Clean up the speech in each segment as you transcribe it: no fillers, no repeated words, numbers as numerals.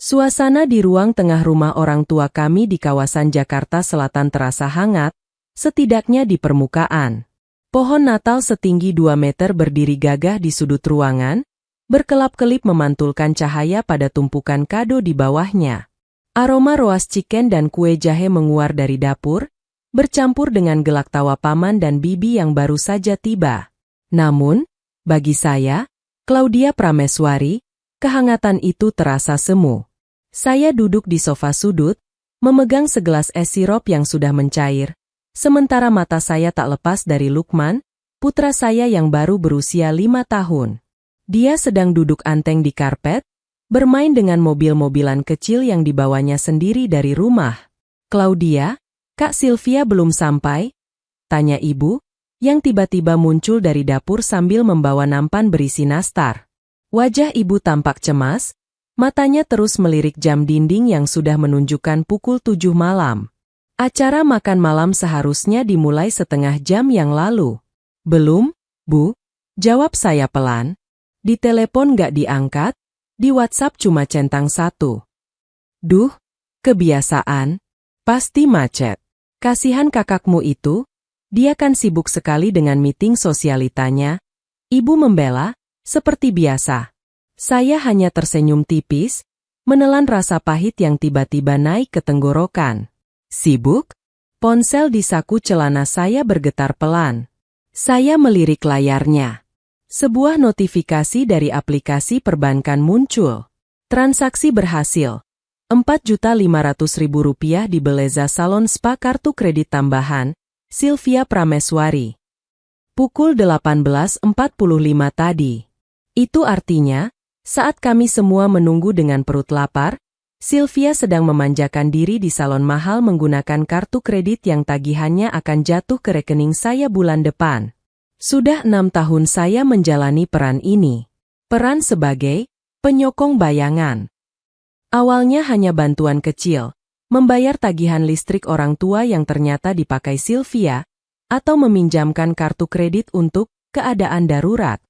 Suasana di ruang tengah rumah orang tua kami di kawasan Jakarta Selatan terasa hangat, setidaknya di permukaan. Pohon Natal setinggi 2 meter berdiri gagah di sudut ruangan, berkelap-kelip memantulkan cahaya pada tumpukan kado di bawahnya. Aroma roast chicken dan kue jahe menguar dari dapur, bercampur dengan gelak tawa paman dan bibi yang baru saja tiba. Namun, bagi saya, Claudia Prameswari, kehangatan itu terasa semu. Saya duduk di sofa sudut, memegang segelas es sirup yang sudah mencair, sementara mata saya tak lepas dari Lukman, putra saya yang baru berusia 5 tahun. Dia sedang duduk anteng di karpet, bermain dengan mobil-mobilan kecil yang dibawanya sendiri dari rumah. "Claudia, Kak Sylvia belum sampai?" tanya ibu, yang tiba-tiba muncul dari dapur sambil membawa nampan berisi nastar. Wajah ibu tampak cemas, matanya terus melirik jam dinding yang sudah menunjukkan pukul 7 malam. Acara makan malam seharusnya dimulai setengah jam yang lalu. "Belum, Bu," jawab saya pelan. Di telepon gak diangkat, di WhatsApp cuma centang 1. "Duh, kebiasaan. Pasti macet. Kasihan kakakmu itu, dia kan sibuk sekali dengan meeting sosialitanya," ibu membela, seperti biasa. Saya hanya tersenyum tipis, menelan rasa pahit yang tiba-tiba naik ke tenggorokan. "Sibuk?" Ponsel di saku celana saya bergetar pelan. Saya melirik layarnya. Sebuah notifikasi dari aplikasi perbankan muncul. Transaksi berhasil. Rp4.500.000 di Beleza Salon Spa kartu kredit tambahan, Sylvia Prameswari. Pukul 18.45 tadi. Itu artinya, saat kami semua menunggu dengan perut lapar, Sylvia sedang memanjakan diri di salon mahal menggunakan kartu kredit yang tagihannya akan jatuh ke rekening saya bulan depan. Sudah 6 tahun saya menjalani peran ini. Peran sebagai penyokong bayangan. Awalnya hanya bantuan kecil, membayar tagihan listrik orang tua yang ternyata dipakai Sylvia, atau meminjamkan kartu kredit untuk keadaan darurat.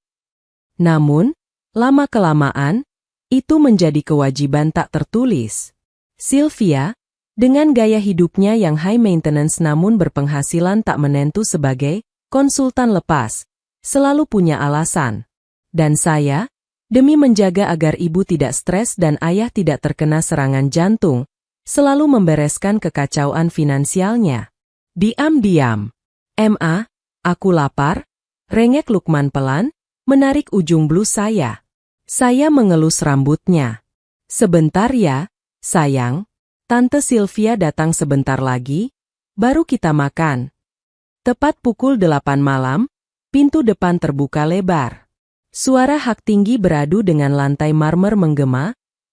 Namun, lama-kelamaan, itu menjadi kewajiban tak tertulis. Sylvia, dengan gaya hidupnya yang high maintenance namun berpenghasilan tak menentu sebagai konsultan lepas, selalu punya alasan. Dan saya, demi menjaga agar ibu tidak stres dan ayah tidak terkena serangan jantung, selalu membereskan kekacauan finansialnya. "Diam-diam. Aku lapar," rengek Lukman pelan, menarik ujung blus saya. Saya mengelus rambutnya. "Sebentar ya, sayang. Tante Sylvia datang sebentar lagi, baru kita makan." Tepat pukul 8 malam, pintu depan terbuka lebar. Suara hak tinggi beradu dengan lantai marmer menggema,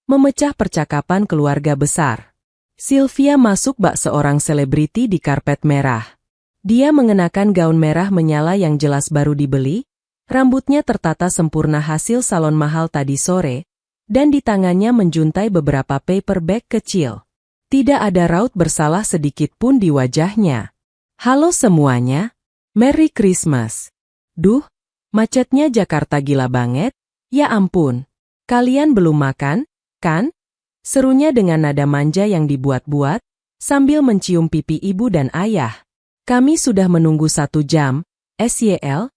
memecah percakapan keluarga besar. Sylvia masuk bak seorang selebriti di karpet merah. Dia mengenakan gaun merah menyala yang jelas baru dibeli, rambutnya tertata sempurna hasil salon mahal tadi sore, dan di tangannya menjuntai beberapa paper bag kecil. Tidak ada raut bersalah sedikit pun di wajahnya. "Halo semuanya, Merry Christmas." "Duh, macetnya Jakarta gila banget, ya ampun. Kalian belum makan, kan?" serunya dengan nada manja yang dibuat-buat, sambil mencium pipi ibu dan ayah. "Kami sudah menunggu 1 jam, SYL,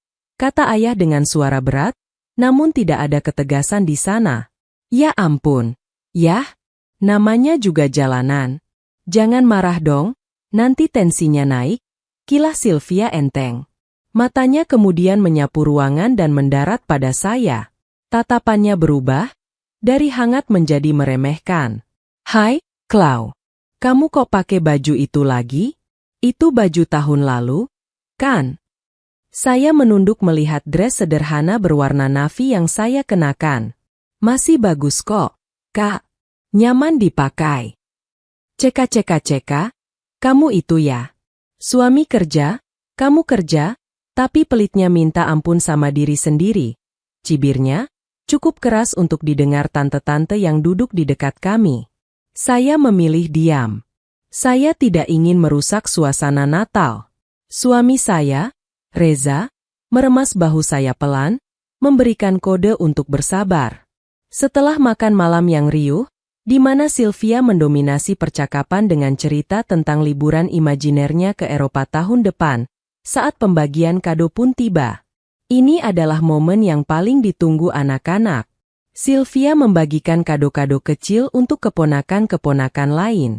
kata ayah dengan suara berat, namun tidak ada ketegasan di sana. "Ya ampun, yah, namanya juga jalanan. Jangan marah dong, nanti tensinya naik," kilah Sylvia enteng. Matanya kemudian menyapu ruangan dan mendarat pada saya. Tatapannya berubah, dari hangat menjadi meremehkan. "Hai, Clau. Kamu kok pakai baju itu lagi? Itu baju tahun lalu, kan?" Saya menunduk melihat dress sederhana berwarna navy yang saya kenakan. "Masih bagus kok, Kak. Nyaman dipakai." "Ceka, kamu itu ya. Suami kerja, kamu kerja, tapi pelitnya minta ampun sama diri sendiri," cibirnya, cukup keras untuk didengar tante-tante yang duduk di dekat kami. Saya memilih diam. Saya tidak ingin merusak suasana Natal. Suami saya, Reza, meremas bahu saya pelan, memberikan kode untuk bersabar. Setelah makan malam yang riuh, di mana Sylvia mendominasi percakapan dengan cerita tentang liburan imajinernya ke Eropa tahun depan, saat pembagian kado pun tiba. Ini adalah momen yang paling ditunggu anak-anak. Sylvia membagikan kado-kado kecil untuk keponakan-keponakan lain.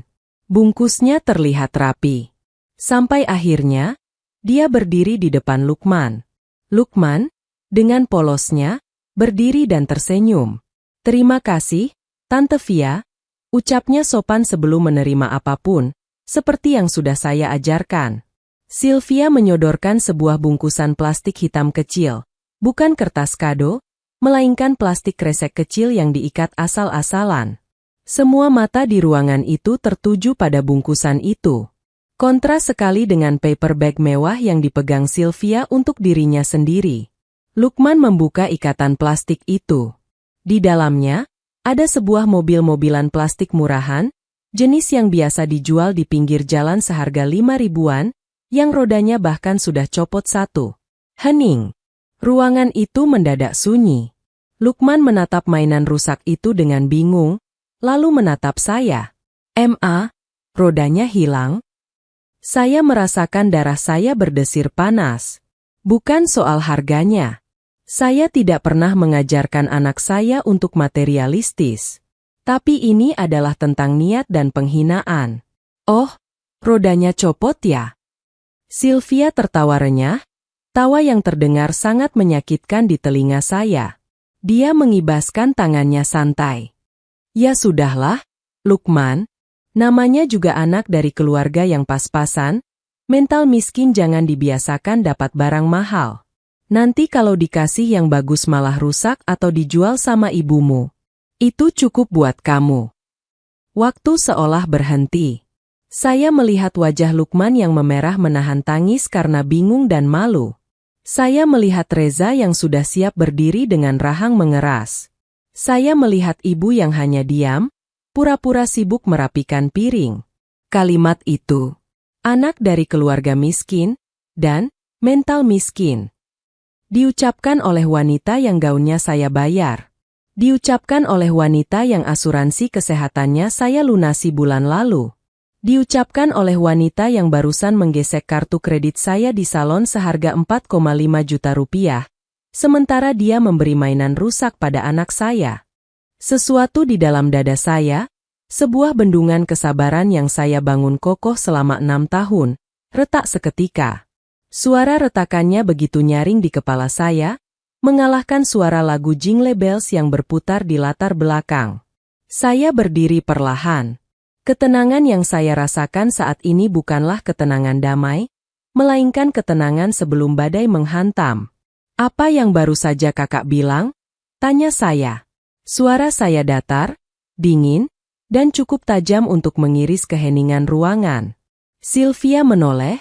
Bungkusnya terlihat rapi. Sampai akhirnya, dia berdiri di depan Lukman. Lukman, dengan polosnya, berdiri dan tersenyum. "Terima kasih, Tante Via," ucapnya sopan sebelum menerima apapun, seperti yang sudah saya ajarkan. Sylvia menyodorkan sebuah bungkusan plastik hitam kecil, bukan kertas kado, melainkan plastik kresek kecil yang diikat asal-asalan. Semua mata di ruangan itu tertuju pada bungkusan itu. Kontras sekali dengan paper bag mewah yang dipegang Sylvia untuk dirinya sendiri. Lukman membuka ikatan plastik itu. Di dalamnya, ada sebuah mobil-mobilan plastik murahan, jenis yang biasa dijual di pinggir jalan seharga 5 ribuan, yang rodanya bahkan sudah copot satu. Hening. Ruangan itu mendadak sunyi. Lukman menatap mainan rusak itu dengan bingung, lalu menatap saya. Rodanya hilang? Saya merasakan darah saya berdesir panas. Bukan soal harganya. Saya tidak pernah mengajarkan anak saya untuk materialistis. Tapi ini adalah tentang niat dan penghinaan. "Oh, rodanya copot ya?" Sylvia tertawa renyah, tawa yang terdengar sangat menyakitkan di telinga saya. Dia mengibaskan tangannya santai. "Ya sudahlah, Lukman. Namanya juga anak dari keluarga yang pas-pasan, mental miskin jangan dibiasakan dapat barang mahal. Nanti kalau dikasih yang bagus malah rusak atau dijual sama ibumu. Itu cukup buat kamu." Waktu seolah berhenti. Saya melihat wajah Lukman yang memerah menahan tangis karena bingung dan malu. Saya melihat Reza yang sudah siap berdiri dengan rahang mengeras. Saya melihat ibu yang hanya diam, pura-pura sibuk merapikan piring. Kalimat itu, anak dari keluarga miskin, dan mental miskin. Diucapkan oleh wanita yang gaunnya saya bayar. Diucapkan oleh wanita yang asuransi kesehatannya saya lunasi bulan lalu. Diucapkan oleh wanita yang barusan menggesek kartu kredit saya di salon seharga 4,5 juta rupiah, sementara dia memberi mainan rusak pada anak saya. Sesuatu di dalam dada saya, sebuah bendungan kesabaran yang saya bangun kokoh selama 6 tahun, retak seketika. Suara retakannya begitu nyaring di kepala saya, mengalahkan suara lagu Jingle Bells yang berputar di latar belakang. Saya berdiri perlahan. Ketenangan yang saya rasakan saat ini bukanlah ketenangan damai, melainkan ketenangan sebelum badai menghantam. "Apa yang baru saja kakak bilang?" tanya saya. Suara saya datar, dingin, dan cukup tajam untuk mengiris keheningan ruangan. Sylvia menoleh,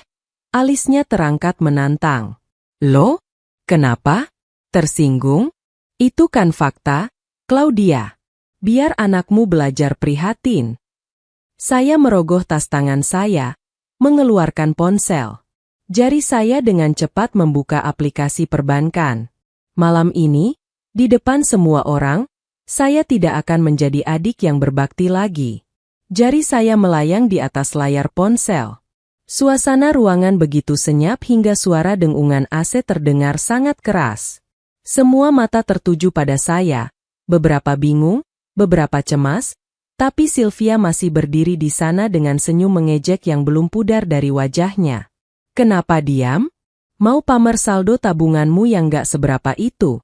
alisnya terangkat menantang. "Loh? Kenapa? Tersinggung? Itu kan fakta, Claudia. Biar anakmu belajar prihatin." Saya merogoh tas tangan saya, mengeluarkan ponsel. Jari saya dengan cepat membuka aplikasi perbankan. Malam ini, di depan semua orang, saya tidak akan menjadi adik yang berbakti lagi. Jari saya melayang di atas layar ponsel. Suasana ruangan begitu senyap hingga suara dengungan AC terdengar sangat keras. Semua mata tertuju pada saya, beberapa bingung, beberapa cemas, tapi Sylvia masih berdiri di sana dengan senyum mengejek yang belum pudar dari wajahnya. "Kenapa diam? Mau pamer saldo tabunganmu yang gak seberapa itu?"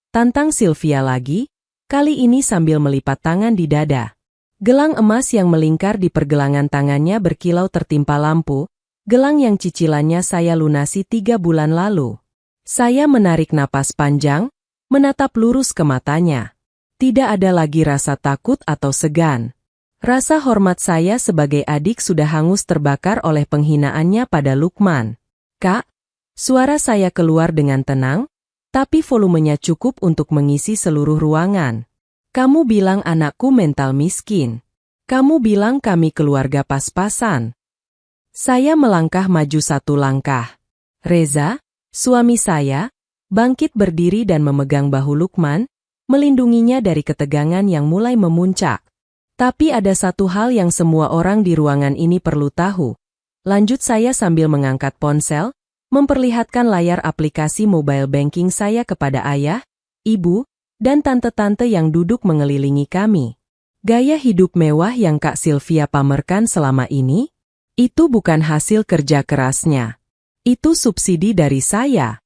tantang Sylvia lagi, kali ini sambil melipat tangan di dada. Gelang emas yang melingkar di pergelangan tangannya berkilau tertimpa lampu, gelang yang cicilannya saya lunasi 3 bulan lalu. Saya menarik napas panjang, menatap lurus ke matanya. Tidak ada lagi rasa takut atau segan. Rasa hormat saya sebagai adik sudah hangus terbakar oleh penghinaannya pada Lukman. "Kak," suara saya keluar dengan tenang, tapi volumenya cukup untuk mengisi seluruh ruangan. "Kamu bilang anakku mental miskin. Kamu bilang kami keluarga pas-pasan." Saya melangkah maju 1 langkah. Reza, suami saya, bangkit berdiri dan memegang bahu Lukman, melindunginya dari ketegangan yang mulai memuncak. Tapi ada satu hal yang semua orang di ruangan ini perlu tahu. Lanjut saya sambil mengangkat ponsel, memperlihatkan layar aplikasi mobile banking saya kepada ayah, ibu, dan tante-tante yang duduk mengelilingi kami. Gaya hidup mewah yang Kak Sylvia pamerkan selama ini, itu bukan hasil kerja kerasnya. Itu subsidi dari saya.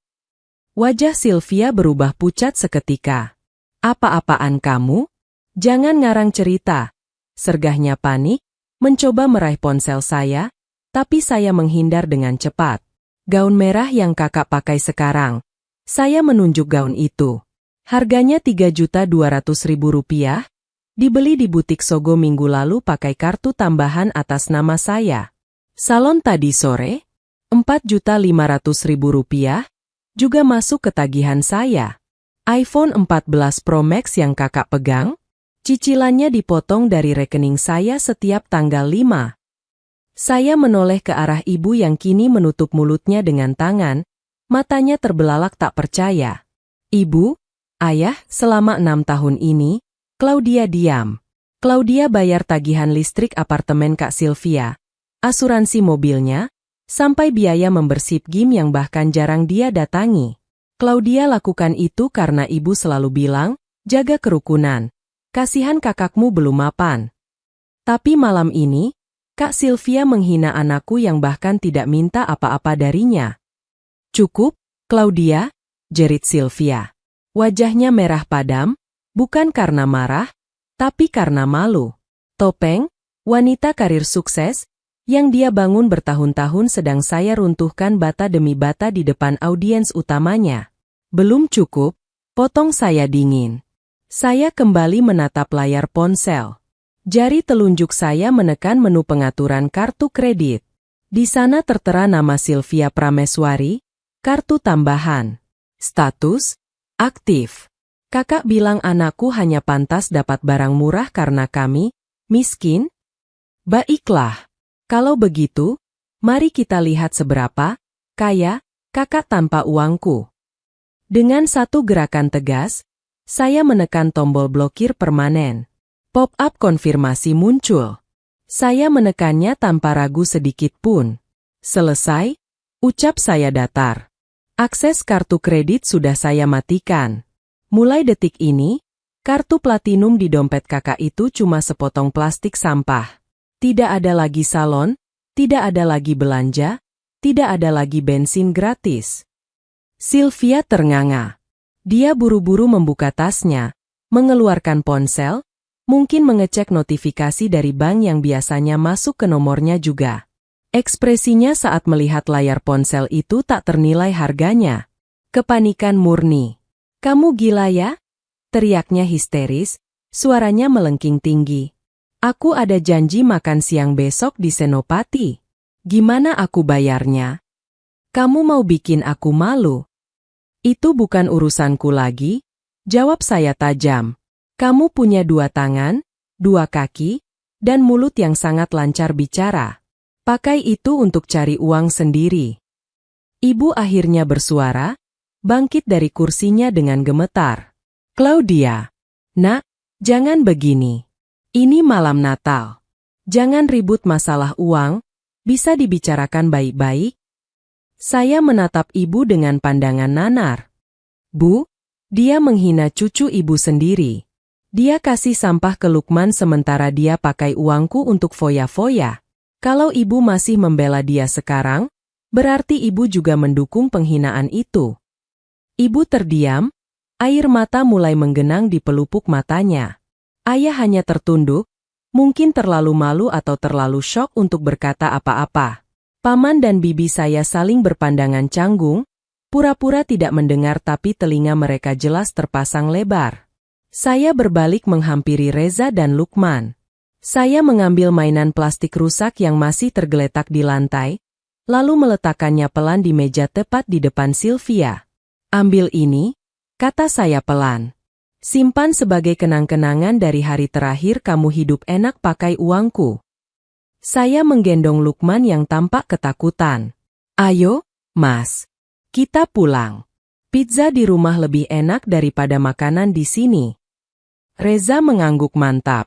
Wajah Sylvia berubah pucat seketika. Apa-apaan kamu? Jangan ngarang cerita. Sergahnya panik, mencoba meraih ponsel saya, tapi saya menghindar dengan cepat. Gaun merah yang kakak pakai sekarang. Saya menunjuk gaun itu. Harganya Rp3.200.000. Dibeli di butik Sogo minggu lalu pakai kartu tambahan atas nama saya. Salon tadi sore, Rp4.500.000, juga masuk ke tagihan saya. iPhone 14 Pro Max yang kakak pegang, cicilannya dipotong dari rekening saya setiap tanggal 5. Saya menoleh ke arah ibu yang kini menutup mulutnya dengan tangan, matanya terbelalak tak percaya. Ibu, ayah, selama 6 tahun ini, Claudia diam. Claudia bayar tagihan listrik apartemen Kak Sylvia, asuransi mobilnya, sampai biaya membership gym yang bahkan jarang dia datangi. Claudia lakukan itu karena ibu selalu bilang, jaga kerukunan. Kasihan kakakmu belum mapan. Tapi malam ini, Kak Sylvia menghina anakku yang bahkan tidak minta apa-apa darinya. Cukup, Claudia, jerit Sylvia. Wajahnya merah padam, bukan karena marah, tapi karena malu. Topeng, wanita karir sukses, yang dia bangun bertahun-tahun sedang saya runtuhkan bata demi bata di depan audiens utamanya. Belum cukup, potong saya dingin. Saya kembali menatap layar ponsel. Jari telunjuk saya menekan menu pengaturan kartu kredit. Di sana tertera nama Sylvia Prameswari, kartu tambahan. Status, aktif. Kakak bilang anakku hanya pantas dapat barang murah karena kami, miskin? Baiklah. Kalau begitu, mari kita lihat seberapa kaya kakak tanpa uangku. Dengan satu gerakan tegas, saya menekan tombol blokir permanen. Pop-up konfirmasi muncul. Saya menekannya tanpa ragu sedikit pun. Selesai, ucap saya datar. Akses kartu kredit sudah saya matikan. Mulai detik ini, kartu platinum di dompet kakak itu cuma sepotong plastik sampah. Tidak ada lagi salon, tidak ada lagi belanja, tidak ada lagi bensin gratis. Sylvia ternganga. Dia buru-buru membuka tasnya, mengeluarkan ponsel, mungkin mengecek notifikasi dari bank yang biasanya masuk ke nomornya juga. Ekspresinya saat melihat layar ponsel itu tak ternilai harganya. Kepanikan murni. Kamu gila ya? Teriaknya histeris, suaranya melengking tinggi. Aku ada janji makan siang besok di Senopati. Gimana aku bayarnya? Kamu mau bikin aku malu? Itu bukan urusanku lagi, jawab saya tajam. Kamu punya 2 tangan, 2 kaki, dan mulut yang sangat lancar bicara. Pakai itu untuk cari uang sendiri. Ibu akhirnya bersuara, bangkit dari kursinya dengan gemetar. Claudia, nak, jangan begini. Ini malam Natal. Jangan ribut masalah uang, bisa dibicarakan baik-baik. Saya menatap ibu dengan pandangan nanar. Bu, dia menghina cucu ibu sendiri. Dia kasih sampah ke Lukman sementara dia pakai uangku untuk foya-foya. Kalau ibu masih membela dia sekarang, berarti ibu juga mendukung penghinaan itu. Ibu terdiam, air mata mulai menggenang di pelupuk matanya. Ayah hanya tertunduk, mungkin terlalu malu atau terlalu syok untuk berkata apa-apa. Paman dan bibi saya saling berpandangan canggung, pura-pura tidak mendengar tapi telinga mereka jelas terpasang lebar. Saya berbalik menghampiri Reza dan Lukman. Saya mengambil mainan plastik rusak yang masih tergeletak di lantai, lalu meletakkannya pelan di meja tepat di depan Sylvia. Ambil ini, kata saya pelan. Simpan sebagai kenang-kenangan dari hari terakhir kamu hidup enak pakai uangku. Saya menggendong Lukman yang tampak ketakutan. Ayo, Mas. Kita pulang. Pizza di rumah lebih enak daripada makanan di sini. Reza mengangguk mantap.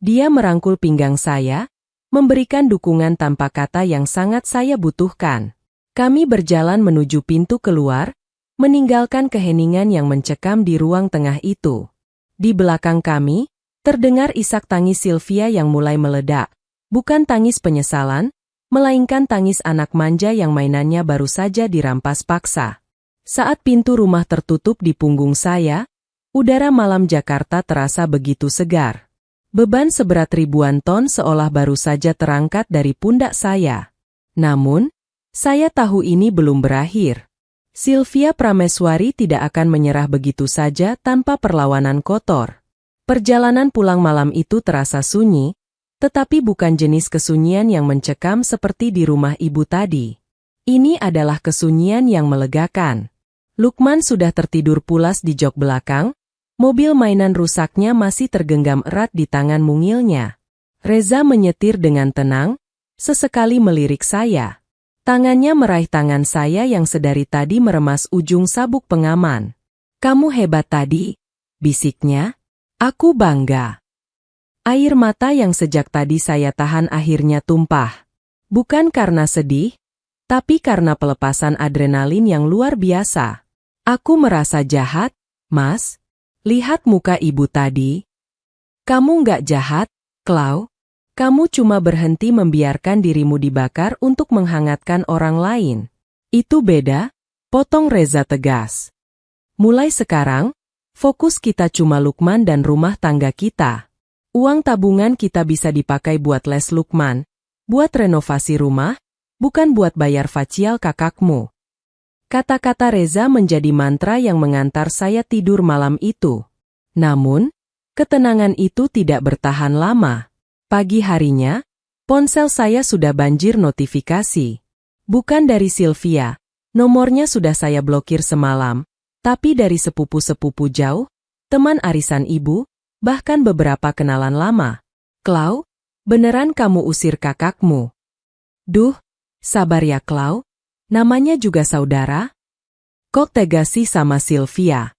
Dia merangkul pinggang saya, memberikan dukungan tanpa kata yang sangat saya butuhkan. Kami berjalan menuju pintu keluar, meninggalkan keheningan yang mencekam di ruang tengah itu. Di belakang kami, terdengar isak tangis Sylvia yang mulai meledak. Bukan tangis penyesalan, melainkan tangis anak manja yang mainannya baru saja dirampas paksa. Saat pintu rumah tertutup di punggung saya, udara malam Jakarta terasa begitu segar. Beban seberat ribuan ton seolah baru saja terangkat dari pundak saya. Namun, saya tahu ini belum berakhir. Sylvia Prameswari tidak akan menyerah begitu saja tanpa perlawanan kotor. Perjalanan pulang malam itu terasa sunyi, tetapi bukan jenis kesunyian yang mencekam seperti di rumah ibu tadi. Ini adalah kesunyian yang melegakan. Lukman sudah tertidur pulas di jok belakang. Mobil mainan rusaknya masih tergenggam erat di tangan mungilnya. Reza menyetir dengan tenang, sesekali melirik saya. Tangannya meraih tangan saya yang sedari tadi meremas ujung sabuk pengaman. "Kamu hebat tadi," bisiknya. "Aku bangga." Air mata yang sejak tadi saya tahan akhirnya tumpah. Bukan karena sedih, tapi karena pelepasan adrenalin yang luar biasa. "Aku merasa jahat, Mas. Lihat muka ibu tadi." "Kamu nggak jahat, Klau. Kamu cuma berhenti membiarkan dirimu dibakar untuk menghangatkan orang lain." "Itu beda," potong Reza tegas. "Mulai sekarang, fokus kita cuma Lukman dan rumah tangga kita. Uang tabungan kita bisa dipakai buat les Lukman, buat renovasi rumah, bukan buat bayar facial kakakmu." Kata-kata Reza menjadi mantra yang mengantar saya tidur malam itu. Namun, ketenangan itu tidak bertahan lama. Pagi harinya, ponsel saya sudah banjir notifikasi. Bukan dari Sylvia, nomornya sudah saya blokir semalam, tapi dari sepupu-sepupu jauh, teman arisan ibu, bahkan beberapa kenalan lama. "Klau, beneran kamu usir kakakmu?" "Duh, sabar ya Klau. Namanya juga saudara." "Kok tega sih sama Sylvia?"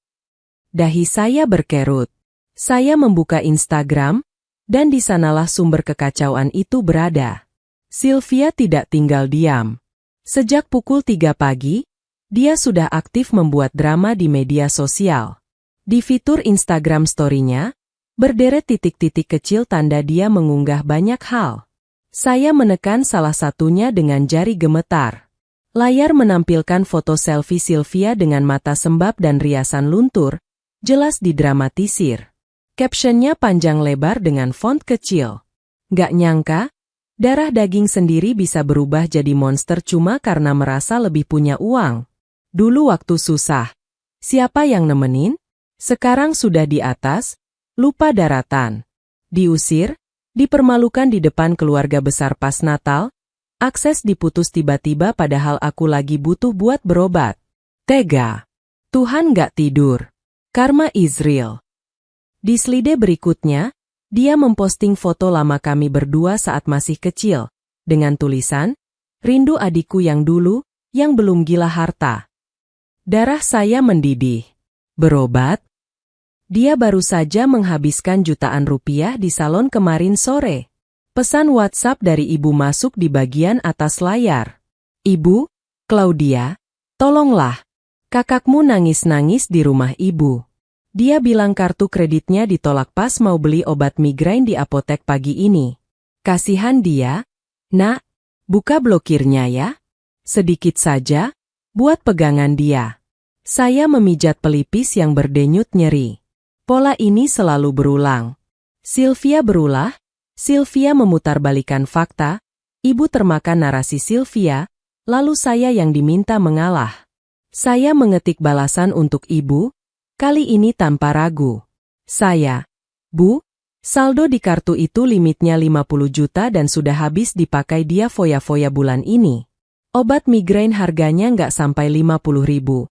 Dahi saya berkerut. Saya membuka Instagram, dan di sanalah sumber kekacauan itu berada. Sylvia tidak tinggal diam. Sejak pukul 3 pagi, dia sudah aktif membuat drama di media sosial. Di fitur Instagram story-nya, berderet titik-titik kecil tanda dia mengunggah banyak hal. Saya menekan salah satunya dengan jari gemetar. Layar menampilkan foto selfie Sylvia dengan mata sembab dan riasan luntur, jelas didramatisir. Captionnya panjang lebar dengan font kecil. "Gak nyangka, darah daging sendiri bisa berubah jadi monster cuma karena merasa lebih punya uang. Dulu waktu susah, siapa yang nemenin? Sekarang sudah di atas, lupa daratan. Diusir, dipermalukan di depan keluarga besar pas Natal, akses diputus tiba-tiba padahal aku lagi butuh buat berobat. Tega. Tuhan gak tidur. Karma is real." Di slide berikutnya, dia memposting foto lama kami berdua saat masih kecil, dengan tulisan, "Rindu adikku yang dulu, yang belum gila harta." Darah saya mendidih. Berobat? Dia baru saja menghabiskan jutaan rupiah di salon kemarin sore. Pesan WhatsApp dari ibu masuk di bagian atas layar. "Ibu, Claudia, tolonglah. Kakakmu nangis-nangis di rumah ibu. Dia bilang kartu kreditnya ditolak pas mau beli obat migrain di apotek pagi ini. Kasihan dia. Nak, buka blokirnya ya. Sedikit saja, buat pegangan dia." Saya memijat pelipis yang berdenyut nyeri. Pola ini selalu berulang. Sylvia berulah, Sylvia memutarbalikkan fakta, ibu termakan narasi Sylvia, lalu saya yang diminta mengalah. Saya mengetik balasan untuk ibu, kali ini tanpa ragu. Saya, "Bu, saldo di kartu itu limitnya 50 juta dan sudah habis dipakai dia foya-foya bulan ini. Obat migrain harganya nggak sampai 50 ribu.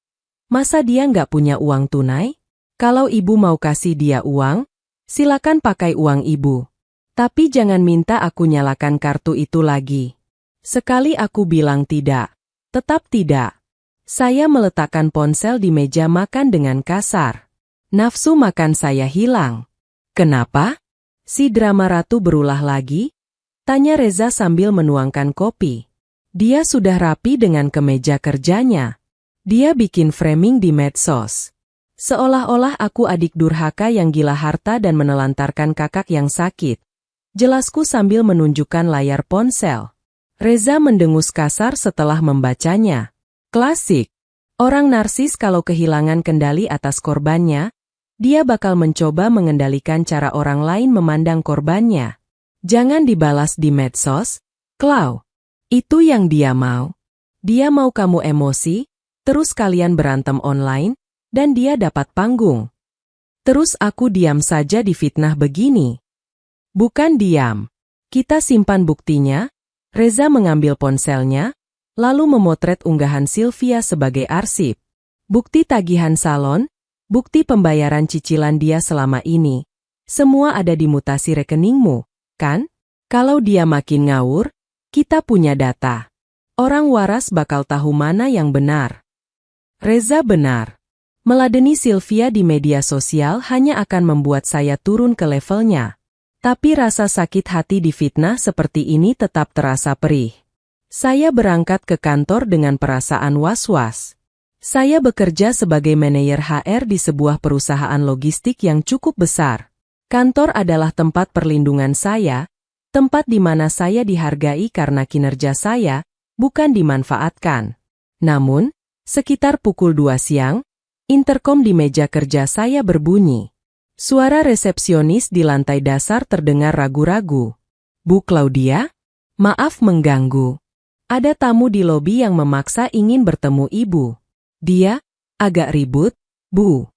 Masa dia nggak punya uang tunai? Kalau ibu mau kasih dia uang, silakan pakai uang ibu. Tapi jangan minta aku nyalakan kartu itu lagi." Sekali aku bilang tidak, tetap tidak. Saya meletakkan ponsel di meja makan dengan kasar. Nafsu makan saya hilang. Kenapa? Si drama ratu berulah lagi? Tanya Reza sambil menuangkan kopi. Dia sudah rapi dengan kemeja kerjanya. Dia bikin framing di medsos. Seolah-olah aku adik durhaka yang gila harta dan menelantarkan kakak yang sakit. Jelasku sambil menunjukkan layar ponsel. Reza mendengus kasar setelah membacanya. Klasik. Orang narsis kalau kehilangan kendali atas korbannya, dia bakal mencoba mengendalikan cara orang lain memandang korbannya. Jangan dibalas di medsos, Klau. Itu yang dia mau. Dia mau kamu emosi, terus kalian berantem online, dan dia dapat panggung. Terus aku diam saja difitnah begini. Bukan diam. Kita simpan buktinya. Reza mengambil ponselnya, lalu memotret unggahan Sylvia sebagai arsip. Bukti tagihan salon, bukti pembayaran cicilan dia selama ini. Semua ada di mutasi rekeningmu, kan? Kalau dia makin ngawur, kita punya data. Orang waras bakal tahu mana yang benar. Reza benar. Meladeni Sylvia di media sosial hanya akan membuat saya turun ke levelnya. Tapi rasa sakit hati difitnah seperti ini tetap terasa perih. Saya berangkat ke kantor dengan perasaan was-was. Saya bekerja sebagai manajer HR di sebuah perusahaan logistik yang cukup besar. Kantor adalah tempat perlindungan saya, tempat di mana saya dihargai karena kinerja saya, bukan dimanfaatkan. Namun, sekitar pukul 2 siang, interkom di meja kerja saya berbunyi. Suara resepsionis di lantai dasar terdengar ragu-ragu. Bu Claudia? Maaf mengganggu. Ada tamu di lobi yang memaksa ingin bertemu ibu. Dia agak ribut, Bu.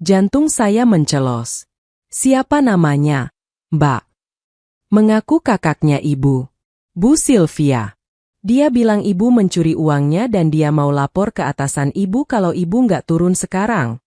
Jantung saya mencelos. Siapa namanya? Mbak. Mengaku kakaknya ibu. Bu Sylvia. Dia bilang ibu mencuri uangnya dan dia mau lapor ke atasan ibu kalau ibu nggak turun sekarang.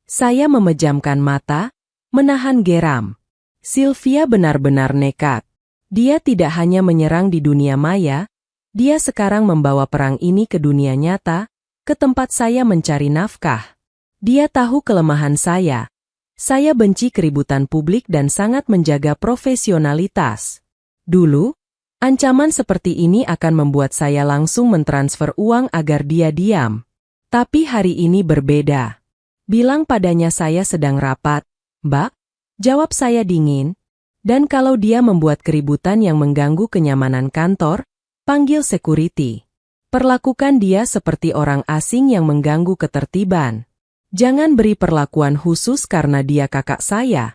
Saya memejamkan mata, menahan geram. Sylvia benar-benar nekat. Dia tidak hanya menyerang di dunia maya, dia sekarang membawa perang ini ke dunia nyata, ke tempat saya mencari nafkah. Dia tahu kelemahan saya. Saya benci keributan publik dan sangat menjaga profesionalitas. Dulu, ancaman seperti ini akan membuat saya langsung mentransfer uang agar dia diam. Tapi hari ini berbeda. Bilang padanya saya sedang rapat, Mbak, jawab saya dingin. Dan kalau dia membuat keributan yang mengganggu kenyamanan kantor, panggil security. Perlakukan dia seperti orang asing yang mengganggu ketertiban. Jangan beri perlakuan khusus karena dia kakak saya.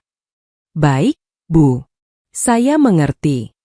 Baik, Bu. Saya mengerti.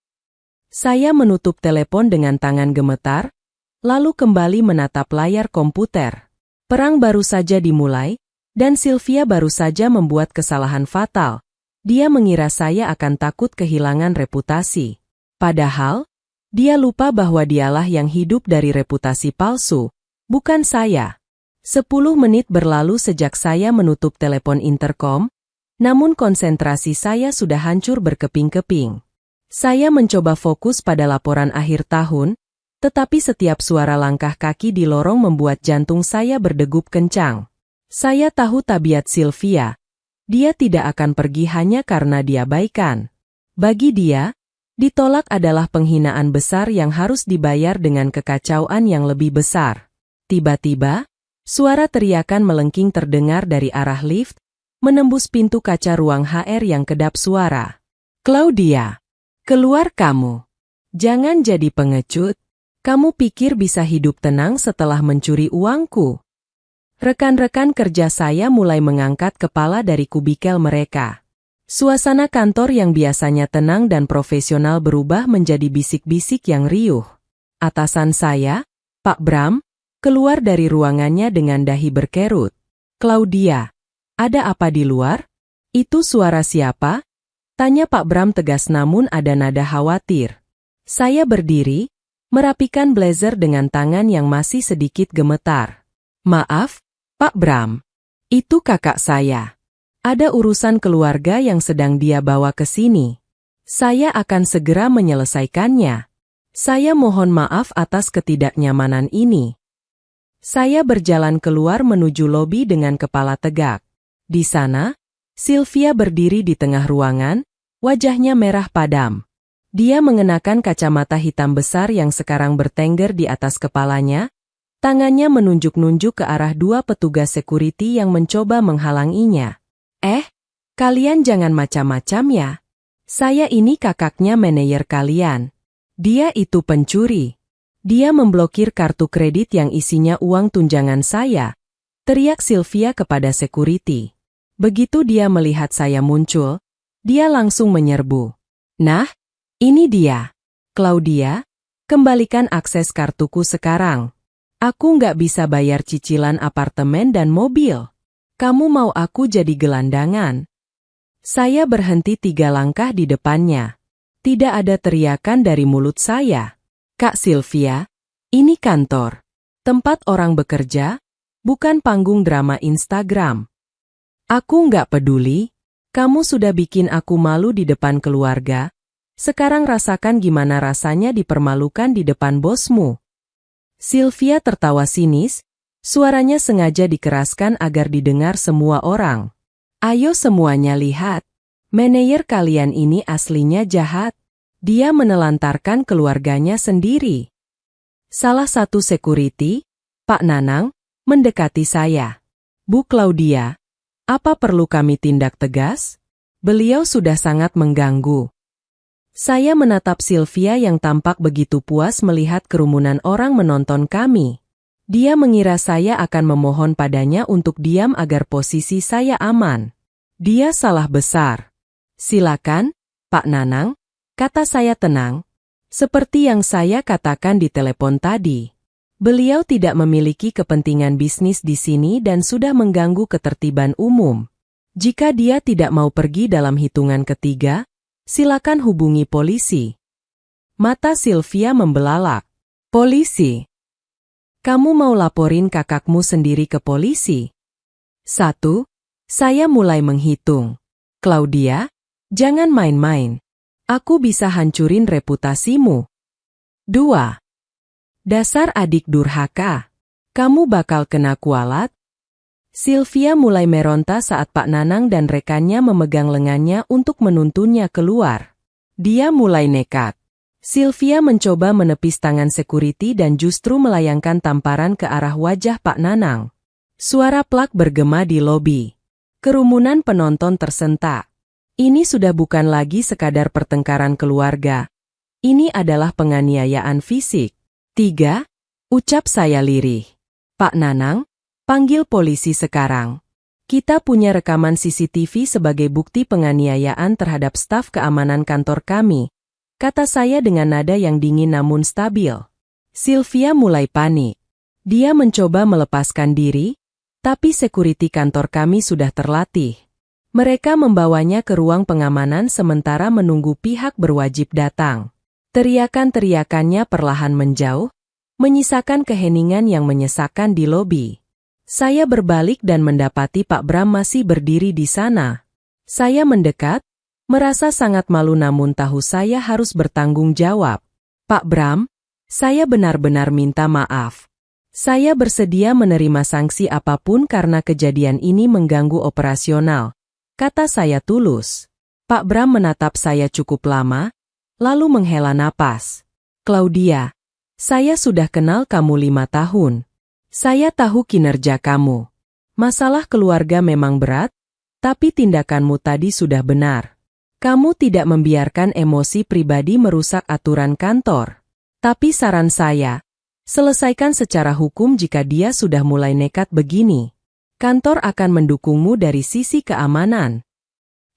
Saya menutup telepon dengan tangan gemetar, lalu kembali menatap layar komputer. Perang baru saja dimulai, dan Sylvia baru saja membuat kesalahan fatal. Dia mengira saya akan takut kehilangan reputasi. Padahal, dia lupa bahwa dialah yang hidup dari reputasi palsu, bukan saya. 10 menit berlalu sejak saya menutup telepon interkom, namun konsentrasi saya sudah hancur berkeping-keping. Saya mencoba fokus pada laporan akhir tahun, tetapi setiap suara langkah kaki di lorong membuat jantung saya berdegup kencang. Saya tahu tabiat Sylvia. Dia tidak akan pergi hanya karena dia baikan. Bagi dia, ditolak adalah penghinaan besar yang harus dibayar dengan kekacauan yang lebih besar. Tiba-tiba, suara teriakan melengking terdengar dari arah lift, menembus pintu kaca ruang HR yang kedap suara. Claudia, keluar kamu. Jangan jadi pengecut. Kamu pikir bisa hidup tenang setelah mencuri uangku? Rekan-rekan kerja saya mulai mengangkat kepala dari kubikel mereka. Suasana kantor yang biasanya tenang dan profesional berubah menjadi bisik-bisik yang riuh. Atasan saya, Pak Bram, keluar dari ruangannya dengan dahi berkerut. Claudia, ada apa di luar? Itu suara siapa? Tanya Pak Bram tegas namun ada nada khawatir. Saya berdiri, merapikan blazer dengan tangan yang masih sedikit gemetar. Maaf, Pak Bram, itu kakak saya. Ada urusan keluarga yang sedang dia bawa ke sini. Saya akan segera menyelesaikannya. Saya mohon maaf atas ketidaknyamanan ini. Saya berjalan keluar menuju lobi dengan kepala tegak. Di sana, Sylvia berdiri di tengah ruangan, Wajahnya merah padam. Dia mengenakan kacamata hitam besar yang sekarang bertengger di atas kepalanya. Tangannya menunjuk-nunjuk ke arah dua petugas security yang mencoba menghalanginya. Kalian jangan macam-macam ya. Saya ini kakaknya manajer kalian. Dia itu pencuri. Dia memblokir kartu kredit yang isinya uang tunjangan saya, teriak Sylvia kepada security. Begitu dia melihat saya muncul, dia langsung menyerbu. Nah, ini dia. Claudia, kembalikan akses kartuku sekarang. Aku nggak bisa bayar cicilan apartemen dan mobil. Kamu mau aku jadi gelandangan? Saya berhenti 3 langkah di depannya. Tidak ada teriakan dari mulut saya. Kak Sylvia, ini kantor. Tempat orang bekerja, bukan panggung drama Instagram. Aku nggak peduli. Kamu sudah bikin aku malu di depan keluarga. Sekarang rasakan gimana rasanya dipermalukan di depan bosmu. Sylvia tertawa sinis, suaranya sengaja dikeraskan agar didengar semua orang. Ayo semuanya lihat. Manajer kalian ini aslinya jahat. Dia menelantarkan keluarganya sendiri. Salah satu security, Pak Nanang, mendekati saya. Bu Claudia, apa perlu kami tindak tegas? Beliau sudah sangat mengganggu. Saya menatap Sylvia yang tampak begitu puas melihat kerumunan orang menonton kami. Dia mengira saya akan memohon padanya untuk diam agar posisi saya aman. Dia salah besar. Silakan, Pak Nanang, kata saya tenang. Seperti yang saya katakan di telepon tadi. Beliau tidak memiliki kepentingan bisnis di sini dan sudah mengganggu ketertiban umum. Jika dia tidak mau pergi dalam hitungan ketiga, silakan hubungi polisi. Mata Sylvia membelalak. Polisi? Kamu mau laporin kakakmu sendiri ke polisi? 1. Saya mulai menghitung. Claudia, jangan main-main. Aku bisa hancurin reputasimu. 2. Dasar adik durhaka. Kamu bakal kena kualat. Sylvia mulai meronta saat Pak Nanang dan rekannya memegang lengannya untuk menuntunnya keluar. Dia mulai nekat. Sylvia mencoba menepis tangan security dan justru melayangkan tamparan ke arah wajah Pak Nanang. Suara plak bergema di lobi. Kerumunan penonton tersentak. Ini sudah bukan lagi sekadar pertengkaran keluarga. Ini adalah penganiayaan fisik. 3. Ucap saya lirih. Pak Nanang, panggil polisi sekarang. Kita punya rekaman CCTV sebagai bukti penganiayaan terhadap staf keamanan kantor kami, kata saya dengan nada yang dingin namun stabil. Sylvia mulai panik. Dia mencoba melepaskan diri, tapi security kantor kami sudah terlatih. Mereka membawanya ke ruang pengamanan sementara menunggu pihak berwajib datang. Teriakan-teriakannya perlahan menjauh, menyisakan keheningan yang menyesakkan di lobi. Saya berbalik dan mendapati Pak Bram masih berdiri di sana. Saya mendekat, merasa sangat malu namun tahu saya harus bertanggung jawab. Pak Bram, saya benar-benar minta maaf. Saya bersedia menerima sanksi apapun karena kejadian ini mengganggu operasional, kata saya tulus. Pak Bram menatap saya cukup lama, lalu menghela napas. Claudia, saya sudah kenal kamu 5 tahun. Saya tahu kinerja kamu. Masalah keluarga memang berat, tapi tindakanmu tadi sudah benar. Kamu tidak membiarkan emosi pribadi merusak aturan kantor. Tapi saran saya, selesaikan secara hukum jika dia sudah mulai nekat begini. Kantor akan mendukungmu dari sisi keamanan.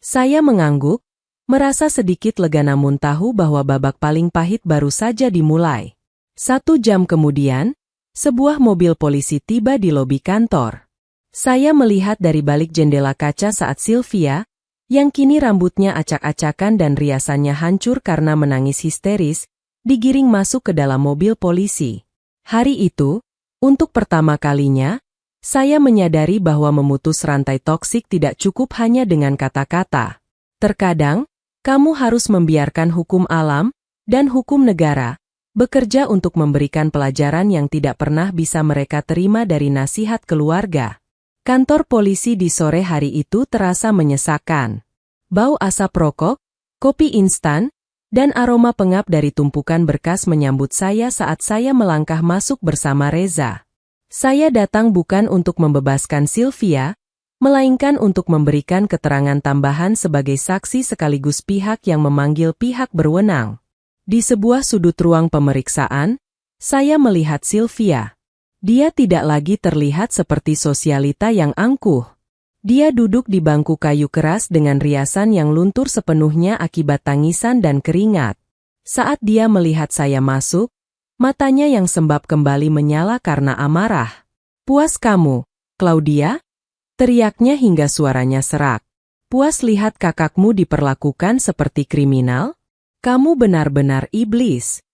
Saya mengangguk, merasa sedikit lega namun tahu bahwa babak paling pahit baru saja dimulai. 1 jam kemudian, sebuah mobil polisi tiba di lobi kantor. Saya melihat dari balik jendela kaca saat Sylvia, yang kini rambutnya acak-acakan dan riasannya hancur karena menangis histeris, digiring masuk ke dalam mobil polisi. Hari itu, untuk pertama kalinya, saya menyadari bahwa memutus rantai toksik tidak cukup hanya dengan kata-kata. Terkadang, kamu harus membiarkan hukum alam dan hukum negara bekerja untuk memberikan pelajaran yang tidak pernah bisa mereka terima dari nasihat keluarga. Kantor polisi di sore hari itu terasa menyesakan. Bau asap rokok, kopi instan, dan aroma pengap dari tumpukan berkas menyambut saya saat saya melangkah masuk bersama Reza. Saya datang bukan untuk membebaskan Sylvia, melainkan untuk memberikan keterangan tambahan sebagai saksi sekaligus pihak yang memanggil pihak berwenang. Di sebuah sudut ruang pemeriksaan, saya melihat Sylvia. Dia tidak lagi terlihat seperti sosialita yang angkuh. Dia duduk di bangku kayu keras dengan riasan yang luntur sepenuhnya akibat tangisan dan keringat. Saat dia melihat saya masuk, matanya yang sembab kembali menyala karena amarah. "Puas kamu, Claudia?" teriaknya hingga suaranya serak. "Puas lihat kakakmu diperlakukan seperti kriminal? Kamu benar-benar iblis."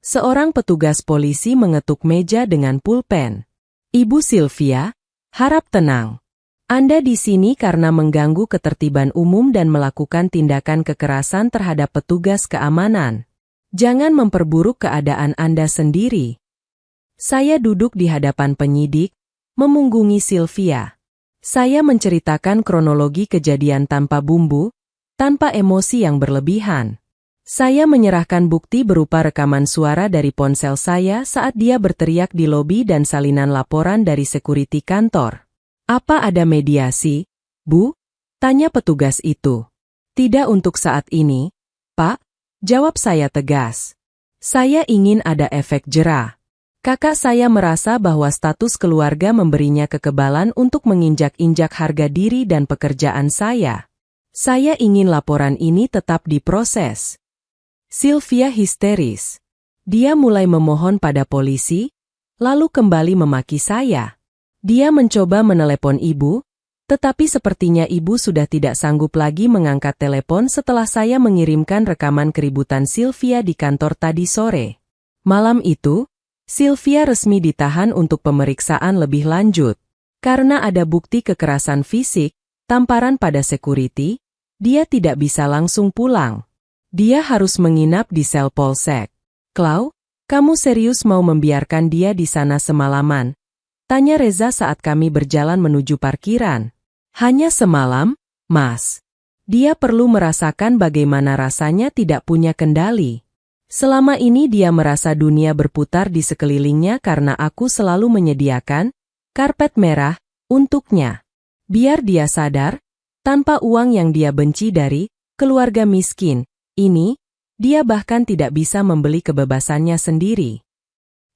Seorang petugas polisi mengetuk meja dengan pulpen. "Ibu Sylvia, harap tenang. Anda di sini karena mengganggu ketertiban umum dan melakukan tindakan kekerasan terhadap petugas keamanan. Jangan memperburuk keadaan Anda sendiri." Saya duduk di hadapan penyidik, memunggungi Sylvia. Saya menceritakan kronologi kejadian tanpa bumbu, tanpa emosi yang berlebihan. Saya menyerahkan bukti berupa rekaman suara dari ponsel saya saat dia berteriak di lobi dan salinan laporan dari sekuriti kantor. "Apa ada mediasi, Bu?" tanya petugas itu. "Tidak untuk saat ini, Pak," jawab saya tegas. "Saya ingin ada efek jera. Kakak saya merasa bahwa status keluarga memberinya kekebalan untuk menginjak-injak harga diri dan pekerjaan saya. Saya ingin laporan ini tetap diproses." Sylvia histeris. Dia mulai memohon pada polisi, lalu kembali memaki saya. Dia mencoba menelepon ibu, tetapi sepertinya ibu sudah tidak sanggup lagi mengangkat telepon setelah saya mengirimkan rekaman keributan Sylvia di kantor tadi sore. Malam itu, Sylvia resmi ditahan untuk pemeriksaan lebih lanjut. Karena ada bukti kekerasan fisik, tamparan pada security, dia tidak bisa langsung pulang. Dia harus menginap di sel polsek. "Clau, kamu serius mau membiarkan dia di sana semalaman?" tanya Reza saat kami berjalan menuju parkiran. "Hanya semalam, Mas. Dia perlu merasakan bagaimana rasanya tidak punya kendali. Selama ini dia merasa dunia berputar di sekelilingnya karena aku selalu menyediakan karpet merah untuknya. Biar dia sadar, tanpa uang yang dia benci dari keluarga miskin ini, dia bahkan tidak bisa membeli kebebasannya sendiri."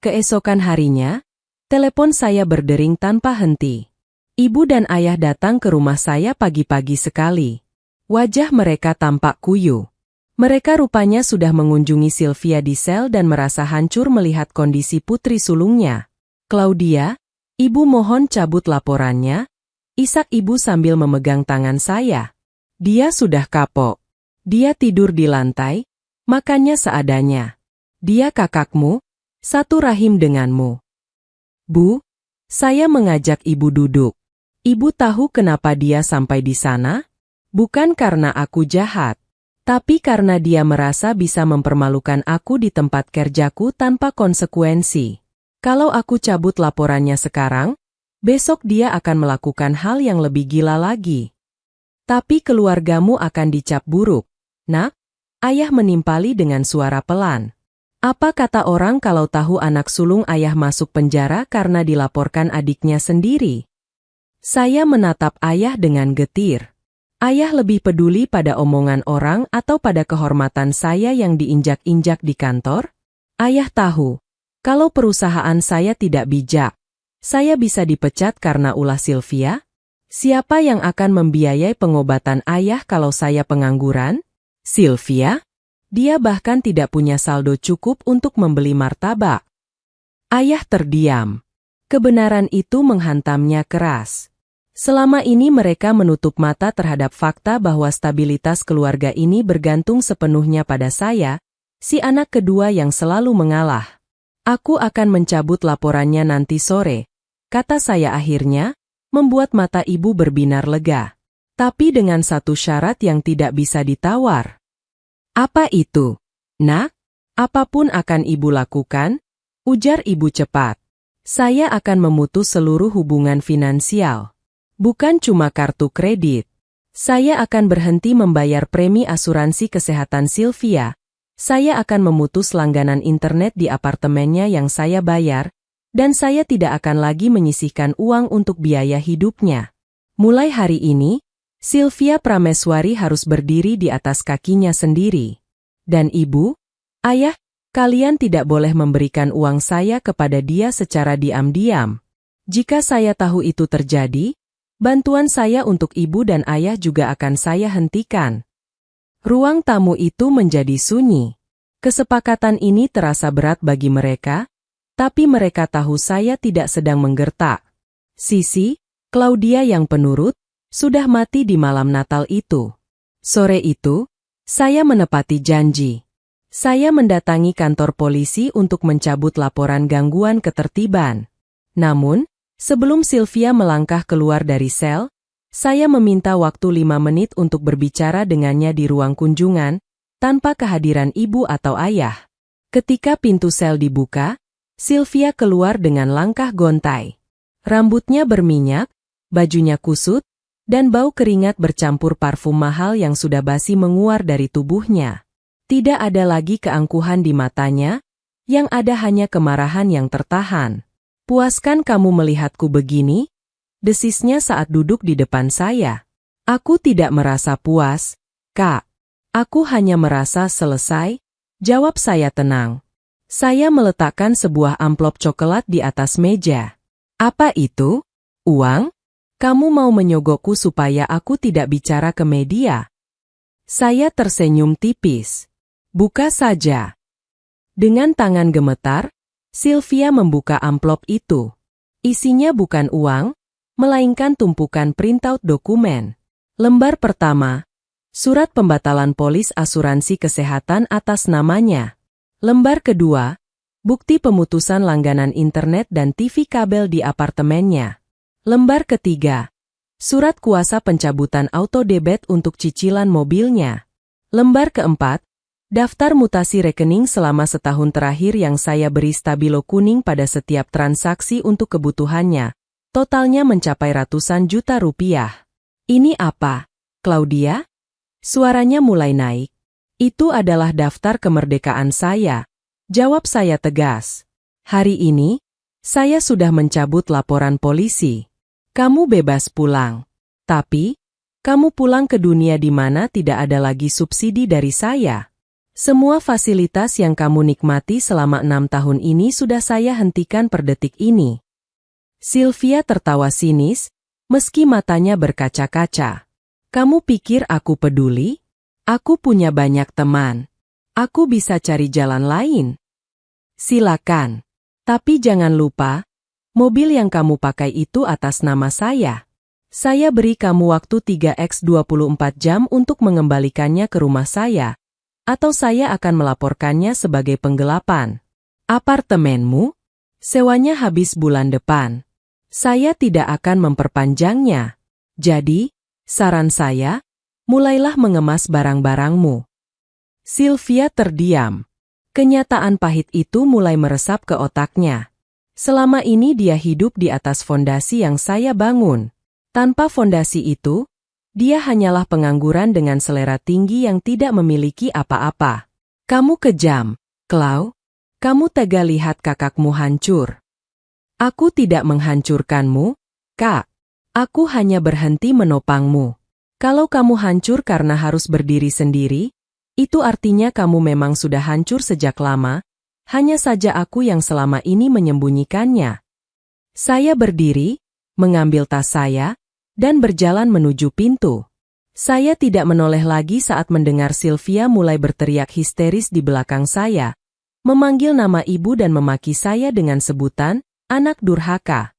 Keesokan harinya, telepon saya berdering tanpa henti. Ibu dan ayah datang ke rumah saya pagi-pagi sekali. Wajah mereka tampak kuyu. Mereka rupanya sudah mengunjungi Sylvia di sel dan merasa hancur melihat kondisi putri sulungnya. "Claudia, ibu mohon cabut laporannya," isak ibu sambil memegang tangan saya. "Dia sudah kapok. Dia tidur di lantai, makannya seadanya. Dia kakakmu, satu rahim denganmu." "Bu," saya mengajak ibu duduk. "Ibu tahu kenapa dia sampai di sana? Bukan karena aku jahat, tapi karena dia merasa bisa mempermalukan aku di tempat kerjaku tanpa konsekuensi. Kalau aku cabut laporannya sekarang, besok dia akan melakukan hal yang lebih gila lagi. Tapi keluargamu akan dicap buruk, Nak," ayah menimpali dengan suara pelan. "Apa kata orang kalau tahu anak sulung ayah masuk penjara karena dilaporkan adiknya sendiri?" Saya menatap ayah dengan getir. Ayah lebih peduli pada omongan orang atau pada kehormatan saya yang diinjak-injak di kantor? Ayah tahu, kalau perusahaan saya tidak bijak, saya bisa dipecat karena ulah Sylvia? Siapa yang akan membiayai pengobatan ayah kalau saya pengangguran? Sylvia? Dia bahkan tidak punya saldo cukup untuk membeli martabak. Ayah terdiam. Kebenaran itu menghantamnya keras. Selama ini mereka menutup mata terhadap fakta bahwa stabilitas keluarga ini bergantung sepenuhnya pada saya, si anak kedua yang selalu mengalah. "Aku akan mencabut laporannya nanti sore," kata saya akhirnya, membuat mata ibu berbinar lega. "Tapi dengan satu syarat yang tidak bisa ditawar." "Apa itu, Nak?" "Apapun akan ibu lakukan," ujar ibu cepat. "Saya akan memutus seluruh hubungan finansial. Bukan cuma kartu kredit. Saya akan berhenti membayar premi asuransi kesehatan Sylvia. Saya akan memutus langganan internet di apartemennya yang saya bayar, dan saya tidak akan lagi menyisihkan uang untuk biaya hidupnya. Mulai hari ini, Sylvia Prameswari harus berdiri di atas kakinya sendiri. Dan ibu, ayah, kalian tidak boleh memberikan uang saya kepada dia secara diam-diam. Jika saya tahu itu terjadi, bantuan saya untuk ibu dan ayah juga akan saya hentikan. Ruang tamu itu menjadi sunyi. Kesepakatan ini terasa berat bagi mereka, tapi mereka tahu saya tidak sedang menggertak. Sisi, Claudia yang penurut, sudah mati di malam Natal itu. Sore itu, saya menepati janji. Saya mendatangi kantor polisi untuk mencabut laporan gangguan ketertiban. Namun, sebelum Sylvia melangkah keluar dari sel, saya meminta waktu 5 menit untuk berbicara dengannya di ruang kunjungan, tanpa kehadiran ibu atau ayah. Ketika pintu sel dibuka, Sylvia keluar dengan langkah gontai. Rambutnya berminyak, bajunya kusut, dan bau keringat bercampur parfum mahal yang sudah basi menguar dari tubuhnya. Tidak ada lagi keangkuhan di matanya, yang ada hanya kemarahan yang tertahan. "Puaskan kamu melihatku begini?" desisnya saat duduk di depan saya. "Aku tidak merasa puas, Kak. Aku hanya merasa selesai," jawab saya tenang. Saya meletakkan sebuah amplop coklat di atas meja. "Apa itu? Uang? Kamu mau menyogokku supaya aku tidak bicara ke media?" Saya tersenyum tipis. "Buka saja." Dengan tangan gemetar, Sylvia membuka amplop itu. Isinya bukan uang, melainkan tumpukan printout dokumen. Lembar pertama, surat pembatalan polis asuransi kesehatan atas namanya. Lembar kedua, bukti pemutusan langganan internet dan TV kabel di apartemennya. Lembar ketiga, surat kuasa pencabutan auto debit untuk cicilan mobilnya. Lembar keempat, daftar mutasi rekening selama setahun terakhir yang saya beri stabilo kuning pada setiap transaksi untuk kebutuhannya. Totalnya mencapai ratusan juta rupiah. "Ini apa, Claudia?" Suaranya mulai naik. "Itu adalah daftar kemerdekaan saya," jawab saya tegas. "Hari ini, saya sudah mencabut laporan polisi. Kamu bebas pulang. Tapi, kamu pulang ke dunia di mana tidak ada lagi subsidi dari saya. Semua fasilitas yang kamu nikmati selama 6 tahun ini sudah saya hentikan per detik ini." Sylvia tertawa sinis, meski matanya berkaca-kaca. "Kamu pikir aku peduli? Aku punya banyak teman. Aku bisa cari jalan lain." "Silakan. Tapi jangan lupa, mobil yang kamu pakai itu atas nama saya. Saya beri kamu waktu 3x24 jam untuk mengembalikannya ke rumah saya, atau saya akan melaporkannya sebagai penggelapan. Apartemenmu? Sewanya habis bulan depan. Saya tidak akan memperpanjangnya. Jadi, saran saya, mulailah mengemas barang-barangmu." Sylvia terdiam. Kenyataan pahit itu mulai meresap ke otaknya. Selama ini dia hidup di atas fondasi yang saya bangun. Tanpa fondasi itu, dia hanyalah pengangguran dengan selera tinggi yang tidak memiliki apa-apa. "Kamu kejam, Clau. Kamu tega lihat kakakmu hancur." "Aku tidak menghancurkanmu, Kak. Aku hanya berhenti menopangmu. Kalau kamu hancur karena harus berdiri sendiri, itu artinya kamu memang sudah hancur sejak lama, hanya saja aku yang selama ini menyembunyikannya." Saya berdiri, mengambil tas saya, dan berjalan menuju pintu. Saya tidak menoleh lagi saat mendengar Sylvia mulai berteriak histeris di belakang saya, memanggil nama ibu dan memaki saya dengan sebutan, "anak durhaka."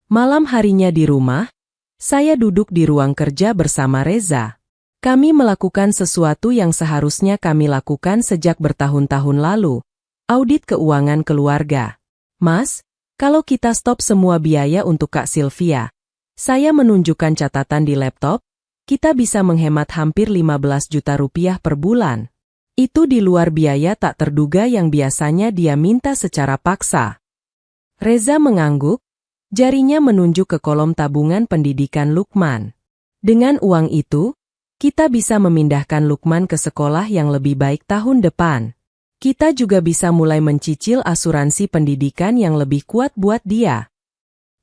Malam harinya di rumah, saya duduk di ruang kerja bersama Reza. Kami melakukan sesuatu yang seharusnya kami lakukan sejak bertahun-tahun lalu, audit keuangan keluarga. "Mas, kalau kita stop semua biaya untuk Kak Sylvia," saya menunjukkan catatan di laptop, "kita bisa menghemat hampir 15 juta rupiah per bulan. Itu di luar biaya tak terduga yang biasanya dia minta secara paksa." Reza mengangguk, jarinya menunjuk ke kolom tabungan pendidikan Lukman. Dengan uang itu, kita bisa memindahkan Lukman ke sekolah yang lebih baik tahun depan. Kita juga bisa mulai mencicil asuransi pendidikan yang lebih kuat buat dia.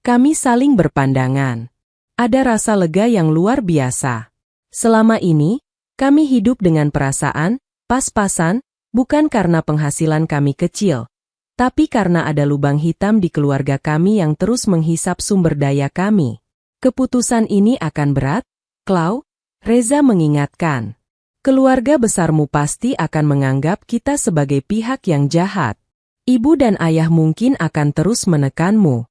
Kami saling berpandangan. Ada rasa lega yang luar biasa. Selama ini, kami hidup dengan perasaan pas-pasan, bukan karena penghasilan kami kecil, tapi karena ada lubang hitam di keluarga kami yang terus menghisap sumber daya kami. Keputusan ini akan berat, Klau, Reza mengingatkan. Keluarga besarmu pasti akan menganggap kita sebagai pihak yang jahat. Ibu dan ayah mungkin akan terus menekanmu.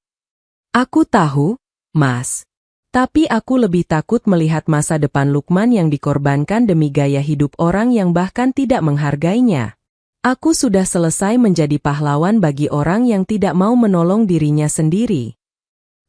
Aku tahu, Mas. Tapi aku lebih takut melihat masa depan Lukman yang dikorbankan demi gaya hidup orang yang bahkan tidak menghargainya. Aku sudah selesai menjadi pahlawan bagi orang yang tidak mau menolong dirinya sendiri.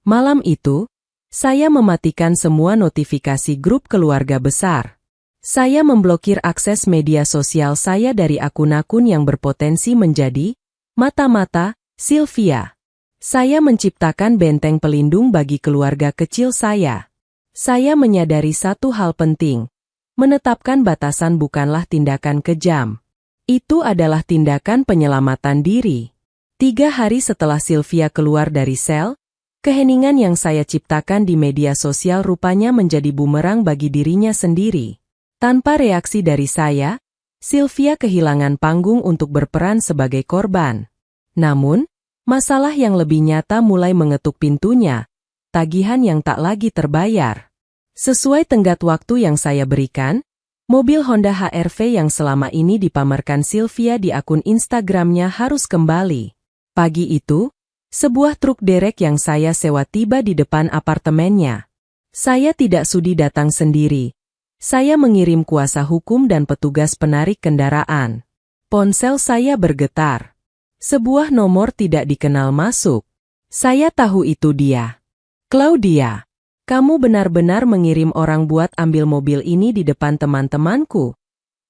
Malam itu, saya mematikan semua notifikasi grup keluarga besar. Saya memblokir akses media sosial saya dari akun-akun yang berpotensi menjadi mata-mata Sylvia. Saya menciptakan benteng pelindung bagi keluarga kecil saya. Saya menyadari satu hal penting. Menetapkan batasan bukanlah tindakan kejam. Itu adalah tindakan penyelamatan diri. 3 hari setelah Sylvia keluar dari sel, keheningan yang saya ciptakan di media sosial rupanya menjadi bumerang bagi dirinya sendiri. Tanpa reaksi dari saya, Sylvia kehilangan panggung untuk berperan sebagai korban. Namun, masalah yang lebih nyata mulai mengetuk pintunya, tagihan yang tak lagi terbayar. Sesuai tenggat waktu yang saya berikan, mobil Honda HR-V yang selama ini dipamerkan Sylvia di akun Instagramnya harus kembali. Pagi itu, sebuah truk derek yang saya sewa tiba di depan apartemennya. Saya tidak sudi datang sendiri. Saya mengirim kuasa hukum dan petugas penarik kendaraan. Ponsel saya bergetar. Sebuah nomor tidak dikenal masuk. Saya tahu itu dia. Claudia, kamu benar-benar mengirim orang buat ambil mobil ini di depan teman-temanku.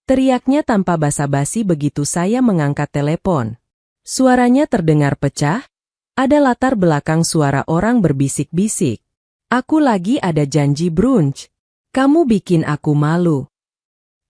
Teriaknya tanpa basa-basi begitu saya mengangkat telepon. Suaranya terdengar pecah. Ada latar belakang suara orang berbisik-bisik. Aku lagi ada janji brunch. Kamu bikin aku malu.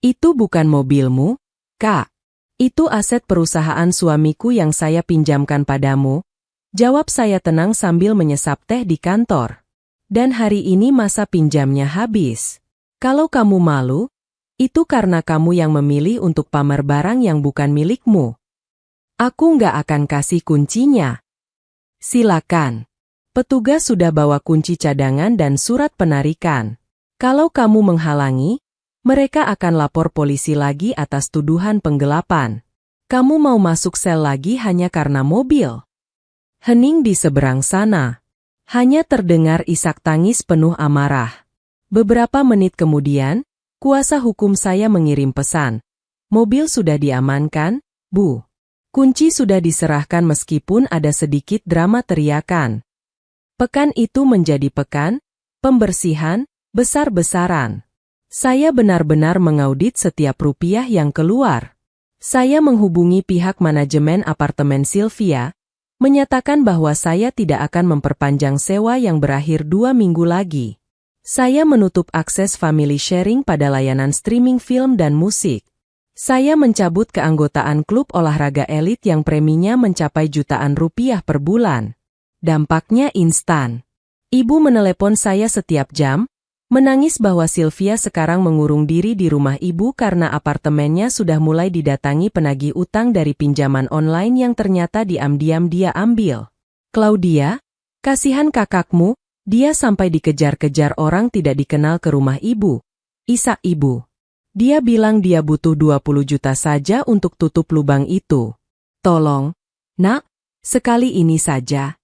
Itu bukan mobilmu, Kak. Itu aset perusahaan suamiku yang saya pinjamkan padamu. Jawab saya tenang sambil menyesap teh di kantor. Dan hari ini masa pinjamnya habis. Kalau kamu malu, itu karena kamu yang memilih untuk pamer barang yang bukan milikmu. Aku nggak akan kasih kuncinya. Silakan. Petugas sudah bawa kunci cadangan dan surat penarikan. Kalau kamu menghalangi, mereka akan lapor polisi lagi atas tuduhan penggelapan. Kamu mau masuk sel lagi hanya karena mobil. Hening di seberang sana. Hanya terdengar isak tangis penuh amarah. Beberapa menit kemudian, kuasa hukum saya mengirim pesan. Mobil sudah diamankan, Bu. Kunci sudah diserahkan meskipun ada sedikit drama teriakan. Pekan itu menjadi pekan pembersihan besar-besaran. Saya benar-benar mengaudit setiap rupiah yang keluar. Saya menghubungi pihak manajemen apartemen Sylvia, menyatakan bahwa saya tidak akan memperpanjang sewa yang berakhir 2 minggu lagi. Saya menutup akses family sharing pada layanan streaming film dan musik. Saya mencabut keanggotaan klub olahraga elit yang preminya mencapai jutaan rupiah per bulan. Dampaknya instan. Ibu menelepon saya setiap jam, menangis bahwa Sylvia sekarang mengurung diri di rumah ibu karena apartemennya sudah mulai didatangi penagih utang dari pinjaman online yang ternyata diam-diam dia ambil. Claudia, kasihan kakakmu, dia sampai dikejar-kejar orang tidak dikenal ke rumah ibu. Isak ibu. Dia bilang dia butuh 20 juta saja untuk tutup lubang itu. Tolong, Nak, sekali ini saja.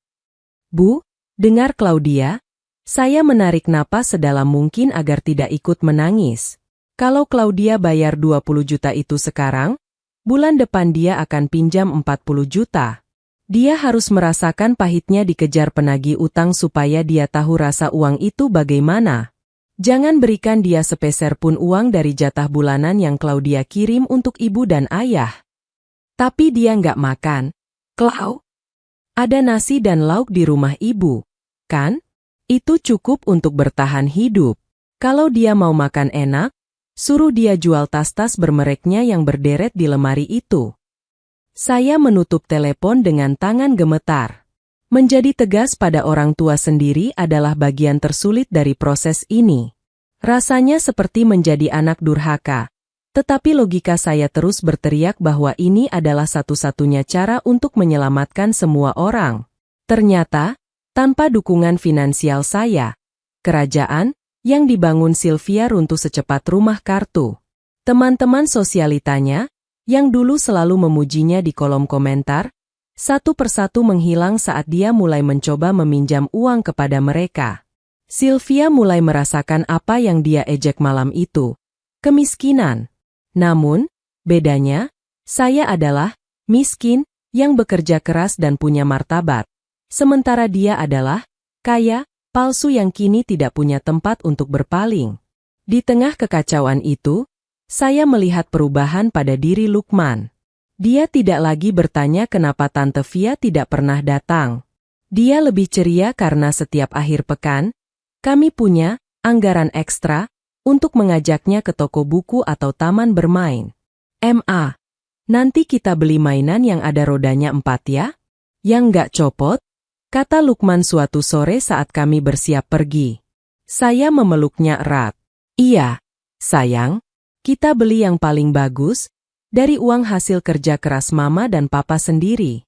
Bu, dengar Claudia. Saya menarik napas sedalam mungkin agar tidak ikut menangis. Kalau Claudia bayar 20 juta itu sekarang, bulan depan dia akan pinjam 40 juta. Dia harus merasakan pahitnya dikejar penagih utang supaya dia tahu rasa uang itu bagaimana. Jangan berikan dia sepeser pun uang dari jatah bulanan yang Claudia kirim untuk ibu dan ayah. Tapi dia nggak makan. Clau, ada nasi dan lauk di rumah ibu, kan? Itu cukup untuk bertahan hidup. Kalau dia mau makan enak, suruh dia jual tas-tas bermereknya yang berderet di lemari itu. Saya menutup telepon dengan tangan gemetar. Menjadi tegas pada orang tua sendiri adalah bagian tersulit dari proses ini. Rasanya seperti menjadi anak durhaka. Tetapi logika saya terus berteriak bahwa ini adalah satu-satunya cara untuk menyelamatkan semua orang. Ternyata, tanpa dukungan finansial saya, kerajaan yang dibangun Sylvia runtuh secepat rumah kartu. Teman-teman sosialitanya, yang dulu selalu memujinya di kolom komentar, satu persatu menghilang saat dia mulai mencoba meminjam uang kepada mereka. Sylvia mulai merasakan apa yang dia ejek malam itu, kemiskinan. Namun, bedanya, saya adalah miskin yang bekerja keras dan punya martabat. Sementara dia adalah kaya, palsu yang kini tidak punya tempat untuk berpaling. Di tengah kekacauan itu, saya melihat perubahan pada diri Lukman. Dia tidak lagi bertanya kenapa Tante Via tidak pernah datang. Dia lebih ceria karena setiap akhir pekan, kami punya anggaran ekstra untuk mengajaknya ke toko buku atau taman bermain. Ma, nanti kita beli mainan yang ada rodanya 4 ya? Yang nggak copot? Kata Lukman suatu sore saat kami bersiap pergi. Saya memeluknya erat. Iya, sayang, kita beli yang paling bagus, dari uang hasil kerja keras mama dan papa sendiri.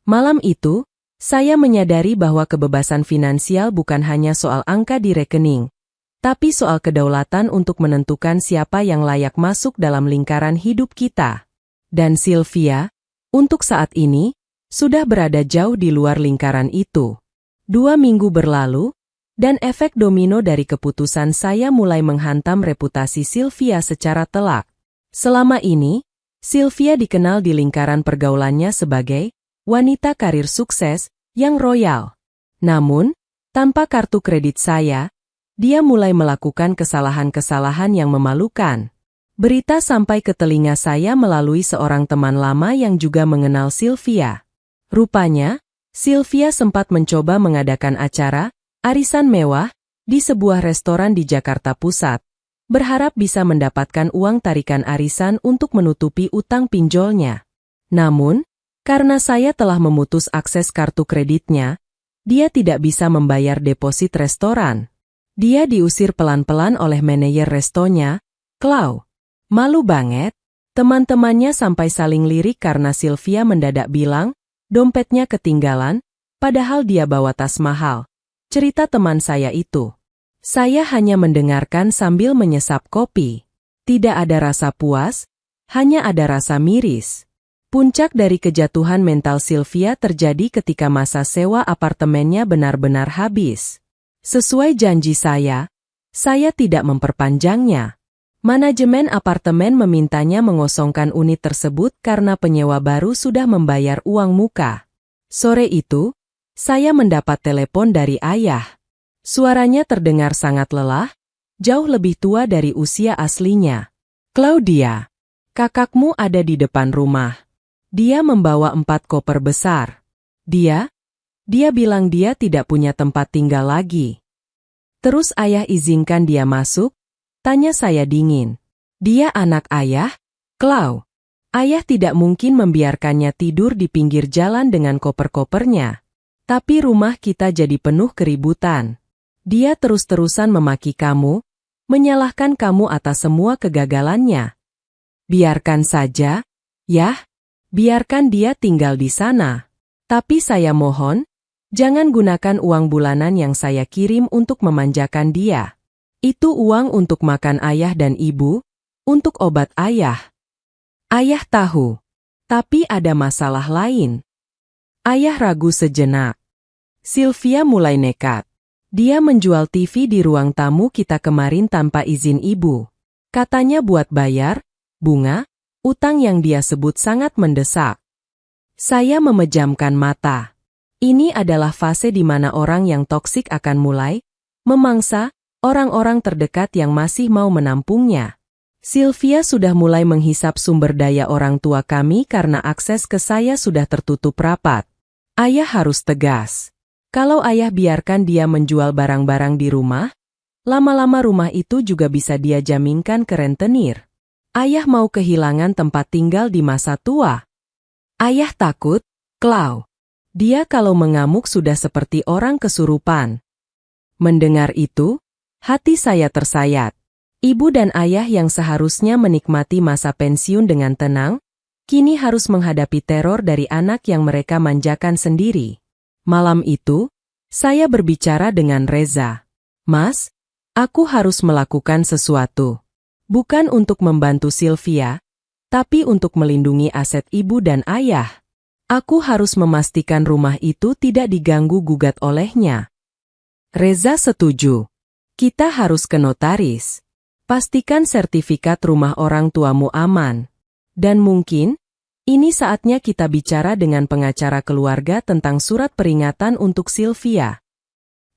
Malam itu, saya menyadari bahwa kebebasan finansial bukan hanya soal angka di rekening, tapi soal kedaulatan untuk menentukan siapa yang layak masuk dalam lingkaran hidup kita. Dan Sylvia, untuk saat ini, sudah berada jauh di luar lingkaran itu. 2 minggu berlalu, dan efek domino dari keputusan saya mulai menghantam reputasi Sylvia secara telak. Selama ini, Sylvia dikenal di lingkaran pergaulannya sebagai wanita karir sukses yang royal. Namun, tanpa kartu kredit saya, dia mulai melakukan kesalahan-kesalahan yang memalukan. Berita sampai ke telinga saya melalui seorang teman lama yang juga mengenal Sylvia. Rupanya, Sylvia sempat mencoba mengadakan acara arisan mewah di sebuah restoran di Jakarta Pusat, berharap bisa mendapatkan uang tarikan arisan untuk menutupi utang pinjolnya. Namun, karena saya telah memutus akses kartu kreditnya, dia tidak bisa membayar deposit restoran. Dia diusir pelan-pelan oleh manajer restonya, Klau. Malu banget, teman-temannya sampai saling lirik karena Sylvia mendadak bilang, dompetnya ketinggalan, padahal dia bawa tas mahal. Cerita teman saya itu. Saya hanya mendengarkan sambil menyesap kopi. Tidak ada rasa puas, hanya ada rasa miris. Puncak dari kejatuhan mental Sylvia terjadi ketika masa sewa apartemennya benar-benar habis. Sesuai janji saya tidak memperpanjangnya. Manajemen apartemen memintanya mengosongkan unit tersebut karena penyewa baru sudah membayar uang muka. Sore itu, saya mendapat telepon dari ayah. Suaranya terdengar sangat lelah, jauh lebih tua dari usia aslinya. Claudia, kakakmu ada di depan rumah. Dia membawa 4 koper besar. Dia bilang dia tidak punya tempat tinggal lagi. Terus ayah izinkan dia masuk? Tanya saya dingin. Dia anak ayah, Clau. Ayah tidak mungkin membiarkannya tidur di pinggir jalan dengan koper-kopernya. Tapi rumah kita jadi penuh keributan. Dia terus-terusan memaki kamu, menyalahkan kamu atas semua kegagalannya. Biarkan saja, ya. Biarkan dia tinggal di sana. Tapi saya mohon, jangan gunakan uang bulanan yang saya kirim untuk memanjakan dia. Itu uang untuk makan ayah dan ibu, untuk obat ayah. Ayah tahu. Tapi ada masalah lain. Ayah ragu sejenak. Sylvia mulai nekat. Dia menjual TV di ruang tamu kita kemarin tanpa izin ibu. Katanya buat bayar bunga, utang yang dia sebut sangat mendesak. Saya memejamkan mata. Ini adalah fase di mana orang yang toksik akan mulai memangsa orang-orang terdekat yang masih mau menampungnya. Sylvia sudah mulai menghisap sumber daya orang tua kami karena akses ke saya sudah tertutup rapat. Ayah harus tegas. Kalau ayah biarkan dia menjual barang-barang di rumah, Lama-lama rumah itu juga bisa dia jaminkan ke rentenir. Ayah mau kehilangan tempat tinggal di masa tua. Ayah takut, Klau. Dia kalau mengamuk sudah seperti orang kesurupan. Mendengar itu, hati saya tersayat. Ibu dan ayah yang seharusnya menikmati masa pensiun dengan tenang, kini harus menghadapi teror dari anak yang mereka manjakan sendiri. Malam itu, saya berbicara dengan Reza. Mas, aku harus melakukan sesuatu. Bukan untuk membantu Sylvia, tapi untuk melindungi aset ibu dan ayah. Aku harus memastikan rumah itu tidak diganggu-gugat olehnya. Reza setuju. Kita harus ke notaris. Pastikan sertifikat rumah orang tuamu aman. Dan mungkin, ini saatnya kita bicara dengan pengacara keluarga tentang surat peringatan untuk Sylvia.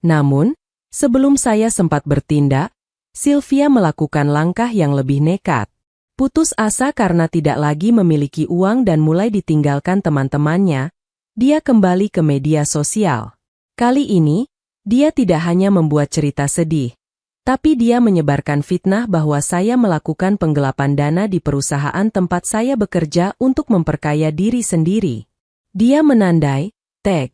Namun, sebelum saya sempat bertindak, Sylvia melakukan langkah yang lebih nekat. Putus asa karena tidak lagi memiliki uang dan mulai ditinggalkan teman-temannya, dia kembali ke media sosial. Kali ini, dia tidak hanya membuat cerita sedih, tapi dia menyebarkan fitnah bahwa saya melakukan penggelapan dana di perusahaan tempat saya bekerja untuk memperkaya diri sendiri. Dia menandai, tag,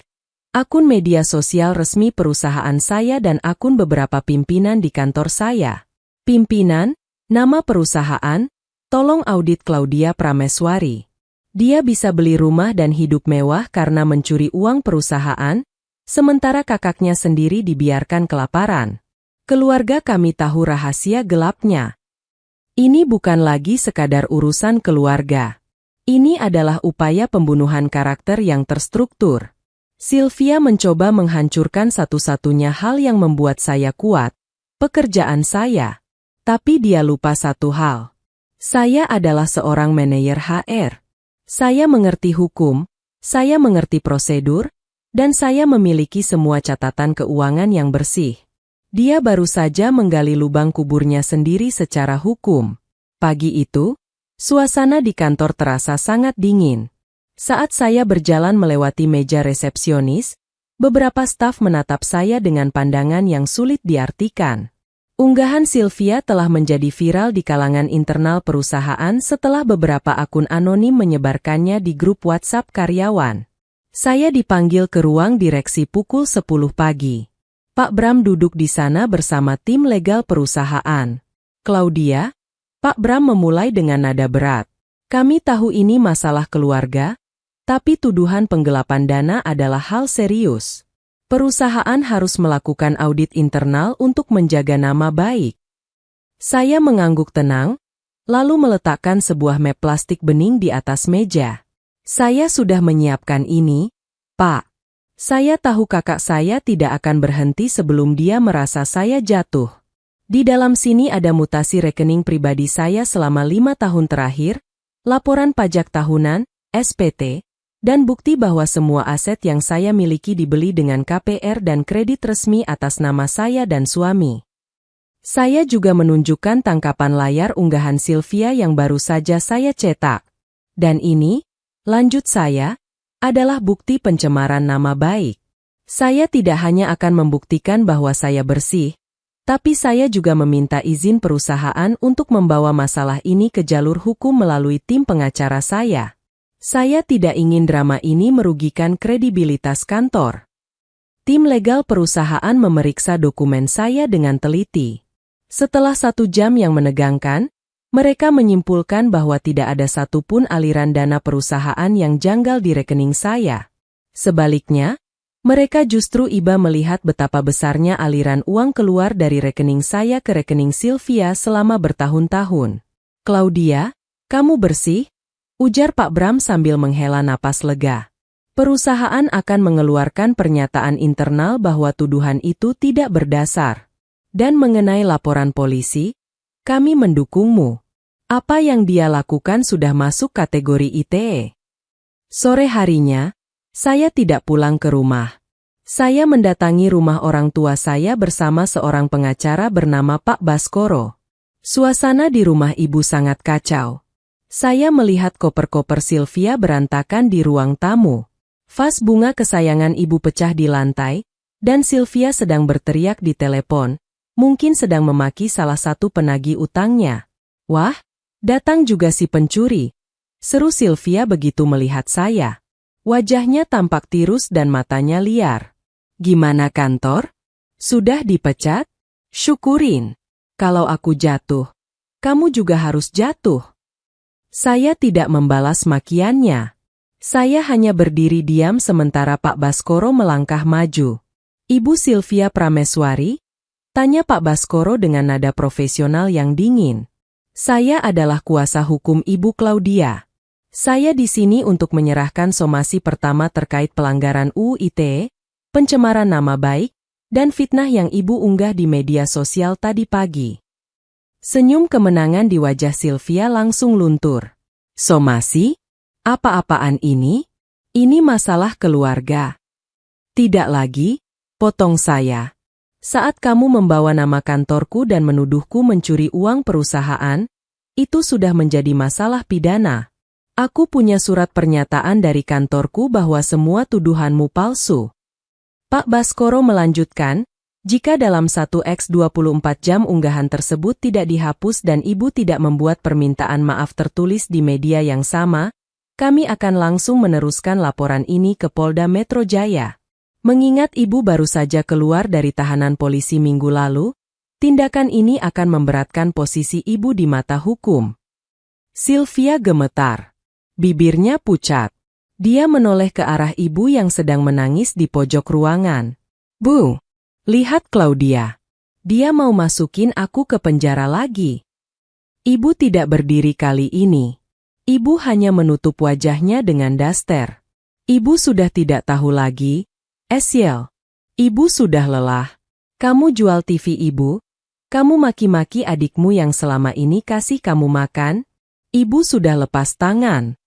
akun media sosial resmi perusahaan saya dan akun beberapa pimpinan di kantor saya. Pimpinan, nama perusahaan, tolong audit Claudia Prameswari. Dia bisa beli rumah dan hidup mewah karena mencuri uang perusahaan, sementara kakaknya sendiri dibiarkan kelaparan. Keluarga kami tahu rahasia gelapnya. Ini bukan lagi sekadar urusan keluarga. Ini adalah upaya pembunuhan karakter yang terstruktur. Sylvia mencoba menghancurkan satu-satunya hal yang membuat saya kuat, pekerjaan saya. Tapi dia lupa satu hal. Saya adalah seorang manajer HR. Saya mengerti hukum, saya mengerti prosedur, dan saya memiliki semua catatan keuangan yang bersih. Dia baru saja menggali lubang kuburnya sendiri secara hukum. Pagi itu, suasana di kantor terasa sangat dingin. Saat saya berjalan melewati meja resepsionis, beberapa staf menatap saya dengan pandangan yang sulit diartikan. Unggahan Sylvia telah menjadi viral di kalangan internal perusahaan setelah beberapa akun anonim menyebarkannya di grup WhatsApp karyawan. Saya dipanggil ke ruang direksi pukul 10 pagi. Pak Bram duduk di sana bersama tim legal perusahaan. Claudia, Pak Bram memulai dengan nada berat. Kami tahu ini masalah keluarga, tapi tuduhan penggelapan dana adalah hal serius. Perusahaan harus melakukan audit internal untuk menjaga nama baik. Saya mengangguk tenang, lalu meletakkan sebuah map plastik bening di atas meja. Saya sudah menyiapkan ini, Pak. Saya tahu kakak saya tidak akan berhenti sebelum dia merasa saya jatuh. Di dalam sini ada mutasi rekening pribadi saya selama 5 tahun terakhir, laporan pajak tahunan, SPT, dan bukti bahwa semua aset yang saya miliki dibeli dengan KPR dan kredit resmi atas nama saya dan suami. Saya juga menunjukkan tangkapan layar unggahan Sylvia yang baru saja saya cetak. Dan ini, lanjut saya, adalah bukti pencemaran nama baik. Saya tidak hanya akan membuktikan bahwa saya bersih, tapi saya juga meminta izin perusahaan untuk membawa masalah ini ke jalur hukum melalui tim pengacara saya. Saya tidak ingin drama ini merugikan kredibilitas kantor. Tim legal perusahaan memeriksa dokumen saya dengan teliti. Setelah 1 jam yang menegangkan, mereka menyimpulkan bahwa tidak ada satupun aliran dana perusahaan yang janggal di rekening saya. Sebaliknya, mereka justru iba melihat betapa besarnya aliran uang keluar dari rekening saya ke rekening Sylvia selama bertahun-tahun. Claudia, kamu bersih? Ujar Pak Bram sambil menghela napas lega. Perusahaan akan mengeluarkan pernyataan internal bahwa tuduhan itu tidak berdasar. Dan mengenai laporan polisi, kami mendukungmu. Apa yang dia lakukan sudah masuk kategori ITE. Sore harinya, saya tidak pulang ke rumah. Saya mendatangi rumah orang tua saya bersama seorang pengacara bernama Pak Baskoro. Suasana di rumah ibu sangat kacau. Saya melihat koper-koper Sylvia berantakan di ruang tamu. Vas bunga kesayangan ibu pecah di lantai, dan Sylvia sedang berteriak di telepon, Mungkin sedang memaki salah satu penagih utangnya. Wah, datang juga si pencuri, seru Sylvia begitu melihat saya. Wajahnya tampak tirus dan matanya liar. Gimana kantor? Sudah dipecat? Syukurin. Kalau aku jatuh, kamu juga harus jatuh. Saya tidak membalas makiannya. Saya hanya berdiri diam sementara Pak Baskoro melangkah maju. Ibu Sylvia Prameswari? Tanya Pak Baskoro dengan nada profesional yang dingin. Saya adalah kuasa hukum Ibu Claudia. Saya di sini untuk menyerahkan somasi pertama terkait pelanggaran UU ITE, pencemaran nama baik, dan fitnah yang Ibu unggah di media sosial tadi pagi. Senyum kemenangan di wajah Sylvia langsung luntur. Somasi? Apa-apaan ini? Ini masalah keluarga. Tidak lagi, potong saya. Saat kamu membawa nama kantorku dan menuduhku mencuri uang perusahaan, itu sudah menjadi masalah pidana. Aku punya surat pernyataan dari kantorku bahwa semua tuduhanmu palsu. Pak Baskoro melanjutkan, jika dalam 1x24 jam unggahan tersebut tidak dihapus dan Ibu tidak membuat permintaan maaf tertulis di media yang sama, kami akan langsung meneruskan laporan ini ke Polda Metro Jaya. Mengingat Ibu baru saja keluar dari tahanan polisi minggu lalu, tindakan ini akan memberatkan posisi Ibu di mata hukum. Sylvia gemetar. Bibirnya pucat. Dia menoleh ke arah Ibu yang sedang menangis di pojok ruangan. Bu, lihat Claudia. Dia mau masukin aku ke penjara lagi. Ibu tidak berdiri kali ini. Ibu hanya menutup wajahnya dengan daster. Ibu sudah tidak tahu lagi. Esiel, Ibu sudah lelah. Kamu jual TV Ibu? Kamu maki-maki adikmu yang selama ini kasih kamu makan? Ibu sudah lepas tangan.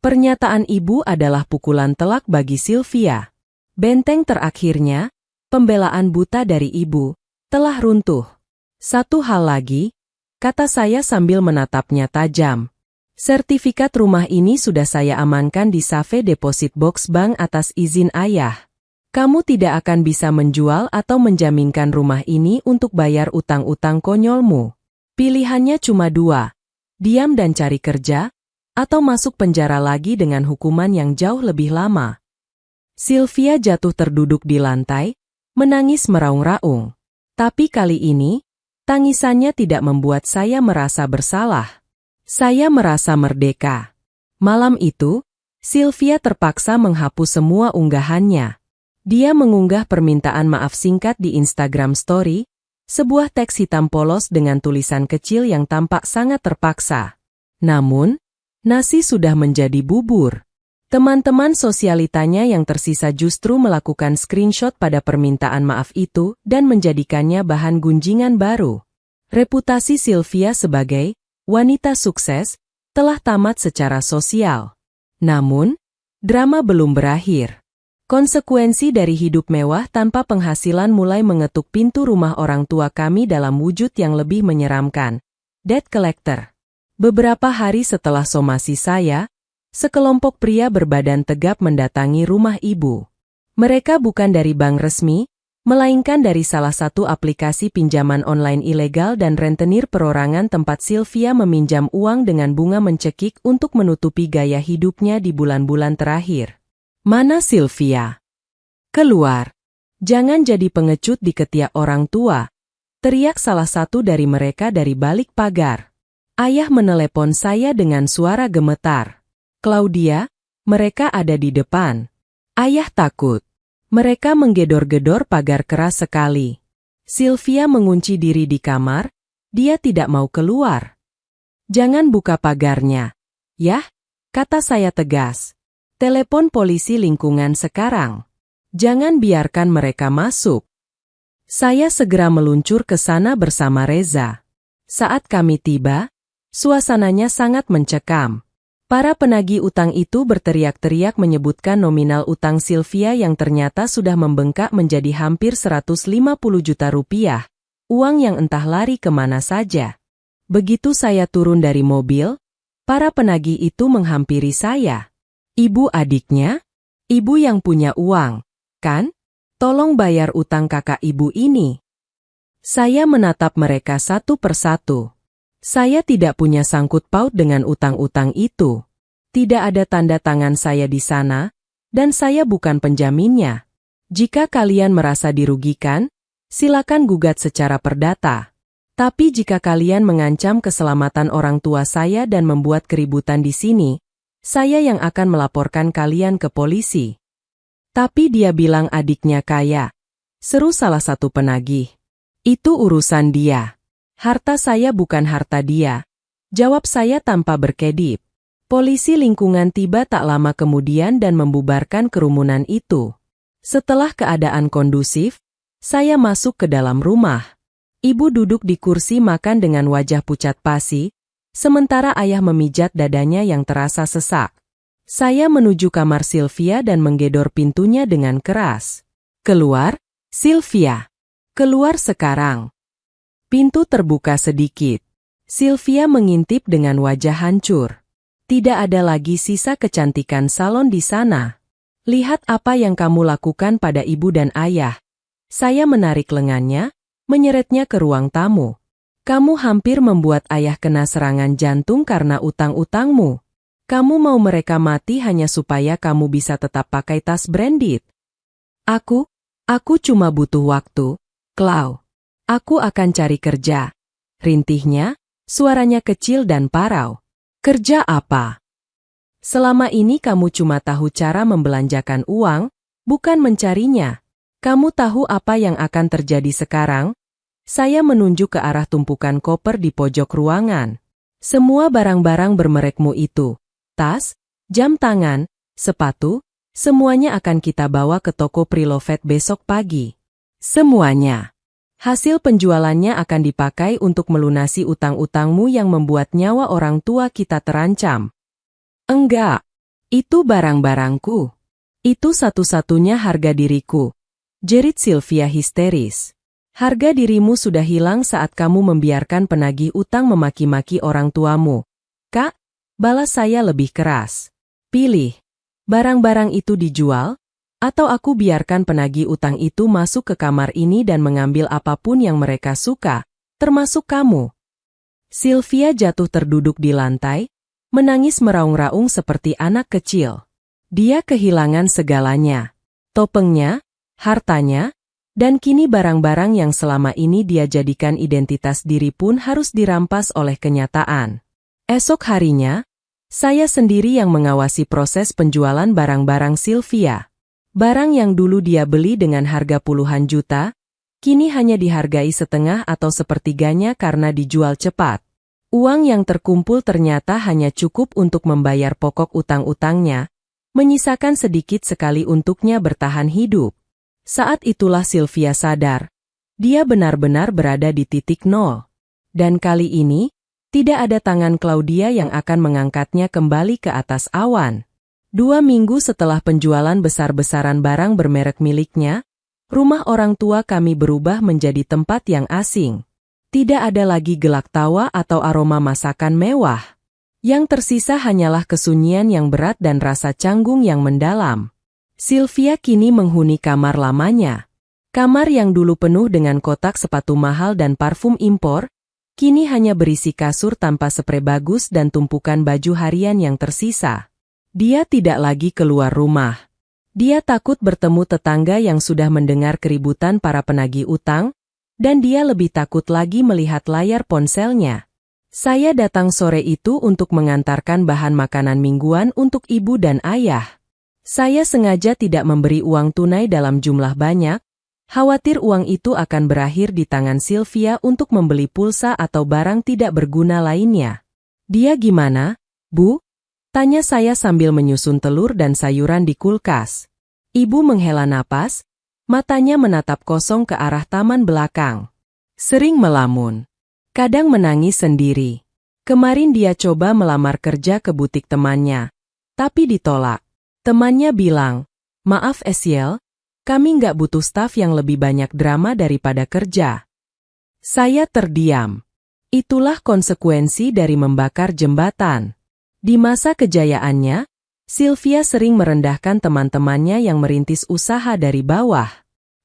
Pernyataan Ibu adalah pukulan telak bagi Sylvia. Benteng terakhirnya, pembelaan buta dari Ibu, telah runtuh. Satu hal lagi, kata saya sambil menatapnya tajam. Sertifikat rumah ini sudah saya amankan di Safe Deposit Box Bank atas izin ayah. Kamu tidak akan bisa menjual atau menjaminkan rumah ini untuk bayar utang-utang konyolmu. Pilihannya cuma dua, diam dan cari kerja, atau masuk penjara lagi dengan hukuman yang jauh lebih lama. Sylvia jatuh terduduk di lantai, menangis meraung-raung. Tapi kali ini, tangisannya tidak membuat saya merasa bersalah. Saya merasa merdeka. Malam itu, Sylvia terpaksa menghapus semua unggahannya. Dia mengunggah permintaan maaf singkat di Instagram Story, sebuah teks hitam polos dengan tulisan kecil yang tampak sangat terpaksa. Namun, nasi sudah menjadi bubur. Teman-teman sosialitanya yang tersisa justru melakukan screenshot pada permintaan maaf itu dan menjadikannya bahan gunjingan baru. Reputasi Sylvia sebagai wanita sukses telah tamat secara sosial. Namun, drama belum berakhir. Konsekuensi dari hidup mewah tanpa penghasilan mulai mengetuk pintu rumah orang tua kami dalam wujud yang lebih menyeramkan. Debt collector. Beberapa hari setelah somasi saya, sekelompok pria berbadan tegap mendatangi rumah Ibu. Mereka bukan dari bank resmi, melainkan dari salah satu aplikasi pinjaman online ilegal dan rentenir perorangan tempat Sylvia meminjam uang dengan bunga mencekik untuk menutupi gaya hidupnya di bulan-bulan terakhir. Mana Sylvia? Keluar. Jangan jadi pengecut di ketiak orang tua. Teriak salah satu dari mereka dari balik pagar. Ayah menelepon saya dengan suara gemetar. Claudia, mereka ada di depan. Ayah takut. Mereka menggedor-gedor pagar keras sekali. Sylvia mengunci diri di kamar. Dia tidak mau keluar. Jangan buka pagarnya. Yah, kata saya tegas. Telepon polisi lingkungan sekarang. Jangan biarkan mereka masuk. Saya segera meluncur ke sana bersama Reza. Saat kami tiba, suasananya sangat mencekam. Para penagih utang itu berteriak-teriak menyebutkan nominal utang Sylvia yang ternyata sudah membengkak menjadi hampir 150 juta rupiah. Uang yang entah lari kemana saja. Begitu saya turun dari mobil, para penagih itu menghampiri saya. Ibu adiknya? Ibu yang punya uang, kan? Tolong bayar utang kakak ibu ini. Saya menatap mereka satu persatu. Saya tidak punya sangkut paut dengan utang-utang itu. Tidak ada tanda tangan saya di sana, dan saya bukan penjaminnya. Jika kalian merasa dirugikan, silakan gugat secara perdata. Tapi jika kalian mengancam keselamatan orang tua saya dan membuat keributan di sini, saya yang akan melaporkan kalian ke polisi. Tapi dia bilang adiknya kaya, seru salah satu penagih. Itu urusan dia. Harta saya bukan harta dia, jawab saya tanpa berkedip. Polisi lingkungan tiba tak lama kemudian dan membubarkan kerumunan itu. Setelah keadaan kondusif, saya masuk ke dalam rumah. Ibu duduk di kursi makan dengan wajah pucat pasi, sementara ayah memijat dadanya yang terasa sesak. Saya menuju kamar Sylvia dan menggedor pintunya dengan keras. Keluar, Sylvia. Keluar sekarang. Pintu terbuka sedikit. Sylvia mengintip dengan wajah hancur. Tidak ada lagi sisa kecantikan salon di sana. Lihat apa yang kamu lakukan pada ibu dan ayah. Saya menarik lengannya, menyeretnya ke ruang tamu. Kamu hampir membuat ayah kena serangan jantung karena utang-utangmu. Kamu mau mereka mati hanya supaya kamu bisa tetap pakai tas branded. Aku cuma butuh waktu, Clau. Aku akan cari kerja. Rintihnya, suaranya kecil dan parau. Kerja apa? Selama ini kamu cuma tahu cara membelanjakan uang, bukan mencarinya. Kamu tahu apa yang akan terjadi sekarang? Saya menunjuk ke arah tumpukan koper di pojok ruangan. Semua barang-barang bermerekmu itu, tas, jam tangan, sepatu, semuanya akan kita bawa ke toko Prilovet besok pagi. Semuanya. Hasil penjualannya akan dipakai untuk melunasi utang-utangmu yang membuat nyawa orang tua kita terancam. Enggak. Itu barang-barangku. Itu satu-satunya harga diriku. Jerit Sylvia histeris. Harga dirimu sudah hilang saat kamu membiarkan penagih utang memaki-maki orang tuamu. Kak, balas saya lebih keras. Pilih. Barang-barang itu dijual, atau aku biarkan penagih utang itu masuk ke kamar ini dan mengambil apapun yang mereka suka, termasuk kamu. Sylvia jatuh terduduk di lantai, menangis meraung-raung seperti anak kecil. Dia kehilangan segalanya. Topengnya, hartanya, dan kini barang-barang yang selama ini dia jadikan identitas diri pun harus dirampas oleh kenyataan. Esok harinya, saya sendiri yang mengawasi proses penjualan barang-barang Sylvia. Barang yang dulu dia beli dengan harga puluhan juta, kini hanya dihargai setengah atau sepertiganya karena dijual cepat. Uang yang terkumpul ternyata hanya cukup untuk membayar pokok utang-utangnya, menyisakan sedikit sekali untuknya bertahan hidup. Saat itulah Sylvia sadar, dia benar-benar berada di titik nol. Dan kali ini, tidak ada tangan Claudia yang akan mengangkatnya kembali ke atas awan. 2 minggu setelah penjualan besar-besaran barang bermerek miliknya, rumah orang tua kami berubah menjadi tempat yang asing. Tidak ada lagi gelak tawa atau aroma masakan mewah. Yang tersisa hanyalah kesunyian yang berat dan rasa canggung yang mendalam. Sylvia kini menghuni kamar lamanya. Kamar yang dulu penuh dengan kotak sepatu mahal dan parfum impor, kini hanya berisi kasur tanpa sprei bagus dan tumpukan baju harian yang tersisa. Dia tidak lagi keluar rumah. Dia takut bertemu tetangga yang sudah mendengar keributan para penagih utang, dan dia lebih takut lagi melihat layar ponselnya. Saya datang sore itu untuk mengantarkan bahan makanan mingguan untuk ibu dan ayah. Saya sengaja tidak memberi uang tunai dalam jumlah banyak, khawatir uang itu akan berakhir di tangan Sylvia untuk membeli pulsa atau barang tidak berguna lainnya. Dia gimana, Bu? Tanya saya sambil menyusun telur dan sayuran di kulkas. Ibu menghela napas, matanya menatap kosong ke arah taman belakang. Sering melamun. Kadang menangis sendiri. Kemarin dia coba melamar kerja ke butik temannya, tapi ditolak. Temannya bilang, maaf Esiel, kami nggak butuh staf yang lebih banyak drama daripada kerja. Saya terdiam. Itulah konsekuensi dari membakar jembatan. Di masa kejayaannya, Sylvia sering merendahkan teman-temannya yang merintis usaha dari bawah.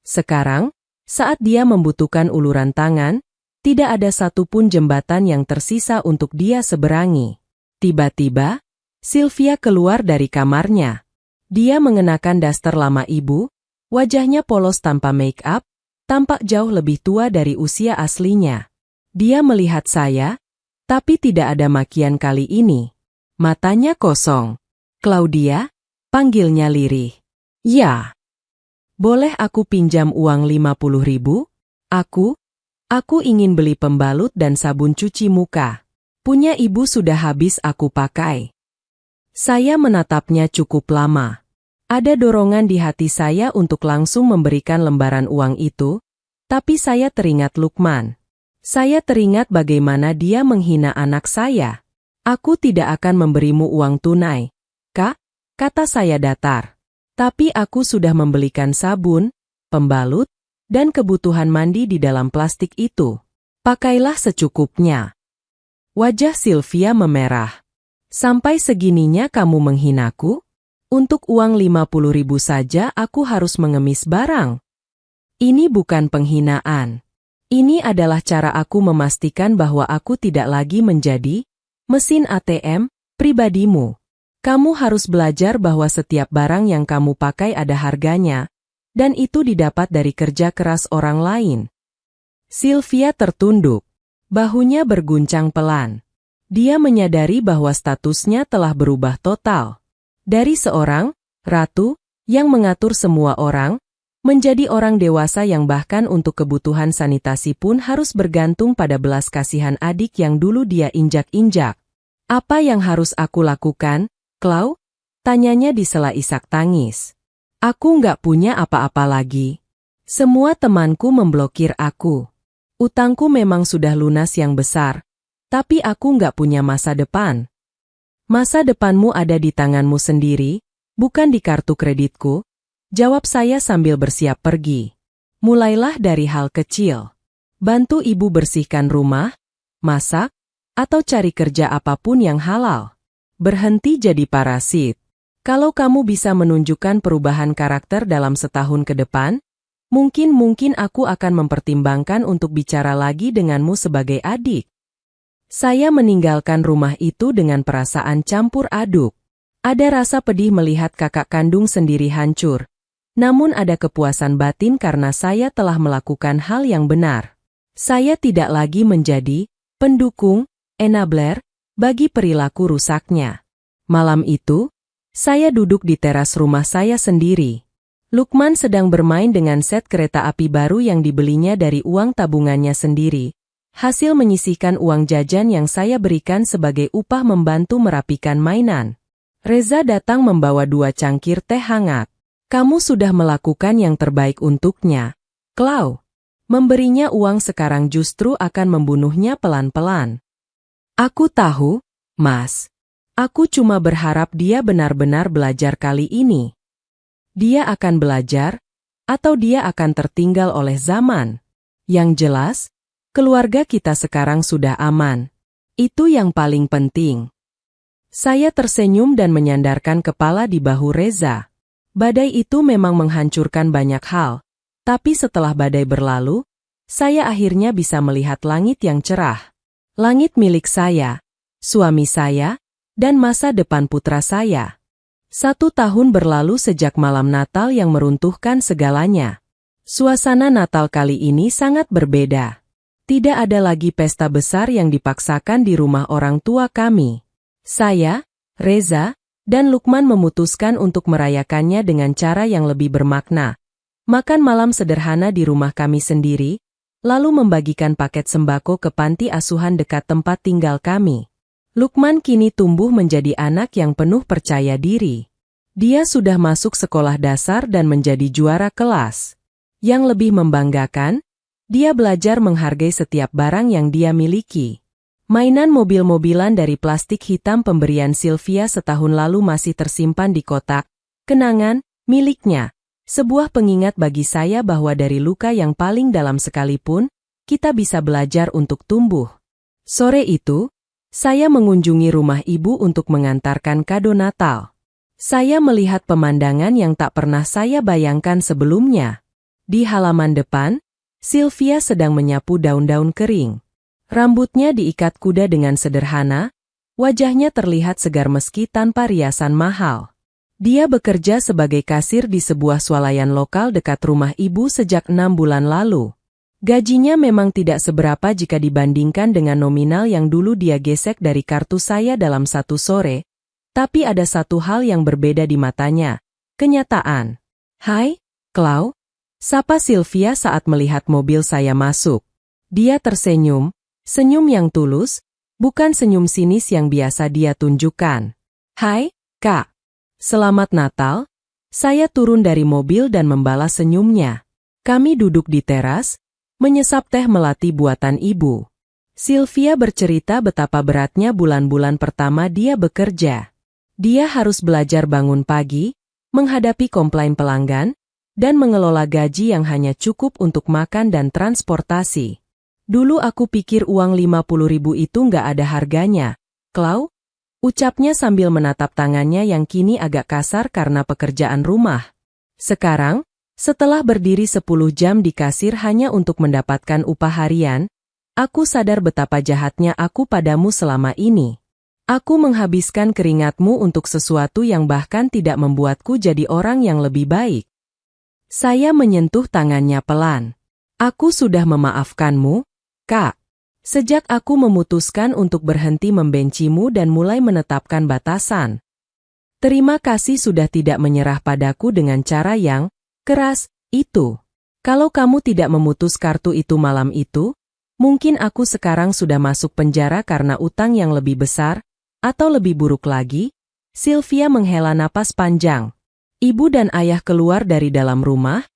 Sekarang, Saat dia membutuhkan uluran tangan, tidak ada satupun jembatan yang tersisa untuk dia seberangi. Tiba-tiba, Sylvia keluar dari kamarnya. Dia mengenakan daster lama ibu, wajahnya polos tanpa make-up, tampak jauh lebih tua dari usia aslinya. Dia melihat saya, tapi tidak ada makian kali ini. Matanya kosong. "Claudia?" panggilnya lirih. "Ya." "Boleh aku pinjam uang 50.000? Aku ingin beli pembalut dan sabun cuci muka. Punya ibu sudah habis aku pakai." Saya menatapnya cukup lama. Ada dorongan di hati saya untuk langsung memberikan lembaran uang itu, tapi saya teringat Lukman. Saya teringat bagaimana dia menghina anak saya. "Aku tidak akan memberimu uang tunai, Kak," kata saya datar. "Tapi aku sudah membelikan sabun, pembalut, dan kebutuhan mandi di dalam plastik itu. Pakailah secukupnya." Wajah Sylvia memerah. "Sampai segininya kamu menghinaku? Untuk uang 50.000 saja aku harus mengemis barang." "Ini bukan penghinaan. Ini adalah cara aku memastikan bahwa aku tidak lagi menjadi mesin ATM pribadimu. Kamu harus belajar bahwa setiap barang yang kamu pakai ada harganya, dan itu didapat dari kerja keras orang lain." Sylvia tertunduk. Bahunya berguncang pelan. Dia menyadari bahwa statusnya telah berubah total. Dari seorang ratu yang mengatur semua orang, menjadi orang dewasa yang bahkan untuk kebutuhan sanitasi pun harus bergantung pada belas kasihan adik yang dulu dia injak-injak. "Apa yang harus aku lakukan, Clau?" tanyanya di sela isak tangis. "Aku nggak punya apa-apa lagi. Semua temanku memblokir aku. Utangku memang sudah lunas yang besar, tapi aku nggak punya masa depan." "Masa depanmu ada di tanganmu sendiri, bukan di kartu kreditku," jawab saya sambil bersiap pergi. "Mulailah dari hal kecil. Bantu ibu bersihkan rumah, masak, atau cari kerja apapun yang halal. Berhenti jadi parasit. Kalau kamu bisa menunjukkan perubahan karakter dalam setahun ke depan, mungkin aku akan mempertimbangkan untuk bicara lagi denganmu sebagai adik." Saya meninggalkan rumah itu dengan perasaan campur aduk. Ada rasa pedih melihat kakak kandung sendiri hancur. Namun ada kepuasan batin karena saya telah melakukan hal yang benar. Saya tidak lagi menjadi pendukung, enabler, bagi perilaku rusaknya. Malam itu, saya duduk di teras rumah saya sendiri. Lukman sedang bermain dengan set kereta api baru yang dibelinya dari uang tabungannya sendiri. Hasil menyisihkan uang jajan yang saya berikan sebagai upah membantu merapikan mainan. Reza datang membawa 2 cangkir teh hangat. "Kamu sudah melakukan yang terbaik untuknya, Clau. Memberinya uang sekarang justru akan membunuhnya pelan-pelan." "Aku tahu, Mas. Aku cuma berharap dia benar-benar belajar kali ini." "Dia akan belajar, atau dia akan tertinggal oleh zaman? Yang jelas, keluarga kita sekarang sudah aman. Itu yang paling penting." Saya tersenyum dan menyandarkan kepala di bahu Reza. Badai itu memang menghancurkan banyak hal, tapi setelah badai berlalu, saya akhirnya bisa melihat langit yang cerah. Langit milik saya, suami saya, dan masa depan putra saya. 1 tahun berlalu sejak malam Natal yang meruntuhkan segalanya. Suasana Natal kali ini sangat berbeda. Tidak ada lagi pesta besar yang dipaksakan di rumah orang tua kami. Saya, Reza, dan Lukman memutuskan untuk merayakannya dengan cara yang lebih bermakna. Makan malam sederhana di rumah kami sendiri, lalu membagikan paket sembako ke panti asuhan dekat tempat tinggal kami. Lukman kini tumbuh menjadi anak yang penuh percaya diri. Dia sudah masuk sekolah dasar dan menjadi juara kelas. Yang lebih membanggakan, dia belajar menghargai setiap barang yang dia miliki. Mainan mobil-mobilan dari plastik hitam pemberian Sylvia setahun lalu masih tersimpan di kotak kenangan miliknya. Sebuah pengingat bagi saya bahwa dari luka yang paling dalam sekalipun, kita bisa belajar untuk tumbuh. Sore itu, saya mengunjungi rumah ibu untuk mengantarkan kado Natal. Saya melihat pemandangan yang tak pernah saya bayangkan sebelumnya. Di halaman depan, Sylvia sedang menyapu daun-daun kering. Rambutnya diikat kuda dengan sederhana, wajahnya terlihat segar meski tanpa riasan mahal. Dia bekerja sebagai kasir di sebuah swalayan lokal dekat rumah ibu sejak 6 bulan lalu. Gajinya memang tidak seberapa jika dibandingkan dengan nominal yang dulu dia gesek dari kartu saya dalam satu sore, tapi ada satu hal yang berbeda di matanya, kenyataan. "Hai, Clau," sapa Sylvia saat melihat mobil saya masuk. Dia tersenyum, senyum yang tulus, bukan senyum sinis yang biasa dia tunjukkan. "Hai, Kak. Selamat Natal." Saya turun dari mobil dan membalas senyumnya. Kami duduk di teras, menyesap teh melati buatan ibu. Sylvia bercerita betapa beratnya bulan-bulan pertama dia bekerja. Dia harus belajar bangun pagi, menghadapi komplain pelanggan, dan mengelola gaji yang hanya cukup untuk makan dan transportasi. "Dulu aku pikir uang 50.000 itu nggak ada harganya, Clau," ucapnya sambil menatap tangannya yang kini agak kasar karena pekerjaan rumah. "Sekarang, setelah berdiri 10 jam di kasir hanya untuk mendapatkan upah harian, aku sadar betapa jahatnya aku padamu selama ini. Aku menghabiskan keringatmu untuk sesuatu yang bahkan tidak membuatku jadi orang yang lebih baik." Saya menyentuh tangannya pelan. "Aku sudah memaafkanmu, Kak. Sejak aku memutuskan untuk berhenti membencimu dan mulai menetapkan batasan. Terima kasih sudah tidak menyerah padaku dengan cara yang keras itu. Kalau kamu tidak memutus kartu itu malam itu, mungkin aku sekarang sudah masuk penjara karena utang yang lebih besar, atau lebih buruk lagi." Sylvia menghela napas panjang. Ibu dan ayah keluar dari dalam rumah,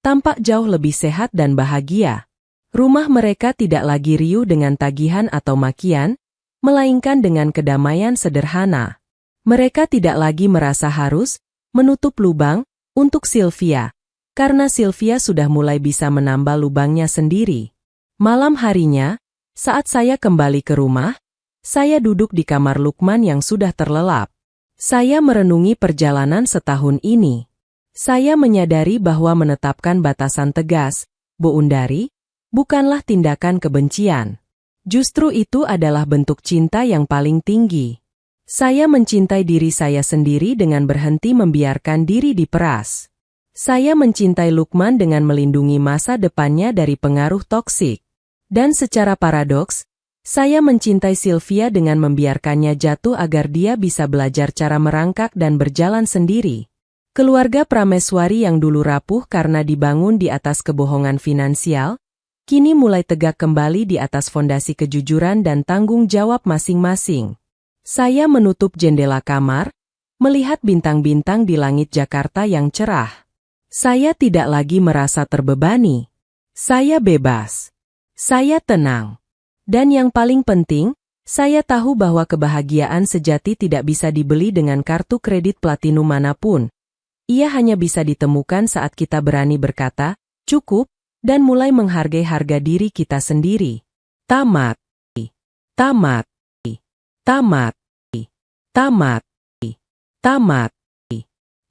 tampak jauh lebih sehat dan bahagia. Rumah mereka tidak lagi riuh dengan tagihan atau makian, melainkan dengan kedamaian sederhana. Mereka tidak lagi merasa harus menutup lubang untuk Sylvia, karena Sylvia sudah mulai bisa menambal lubangnya sendiri. Malam harinya, saat saya kembali ke rumah, saya duduk di kamar Lukman yang sudah terlelap. Saya merenungi perjalanan setahun ini. Saya menyadari bahwa menetapkan batasan tegas, Bu Undari, bukanlah tindakan kebencian. Justru itu adalah bentuk cinta yang paling tinggi. Saya mencintai diri saya sendiri dengan berhenti membiarkan diri diperas. Saya mencintai Lukman dengan melindungi masa depannya dari pengaruh toksik. Dan secara paradoks, saya mencintai Sylvia dengan membiarkannya jatuh agar dia bisa belajar cara merangkak dan berjalan sendiri. Keluarga Prameswari yang dulu rapuh karena dibangun di atas kebohongan finansial, kini mulai tegak kembali di atas fondasi kejujuran dan tanggung jawab masing-masing. Saya menutup jendela kamar, melihat bintang-bintang di langit Jakarta yang cerah. Saya tidak lagi merasa terbebani. Saya bebas. Saya tenang. Dan yang paling penting, saya tahu bahwa kebahagiaan sejati tidak bisa dibeli dengan kartu kredit platinum manapun. Ia hanya bisa ditemukan saat kita berani berkata, "Cukup," dan mulai menghargai harga diri kita sendiri. Tamat. Tamat. Tamat. Tamat. Tamat.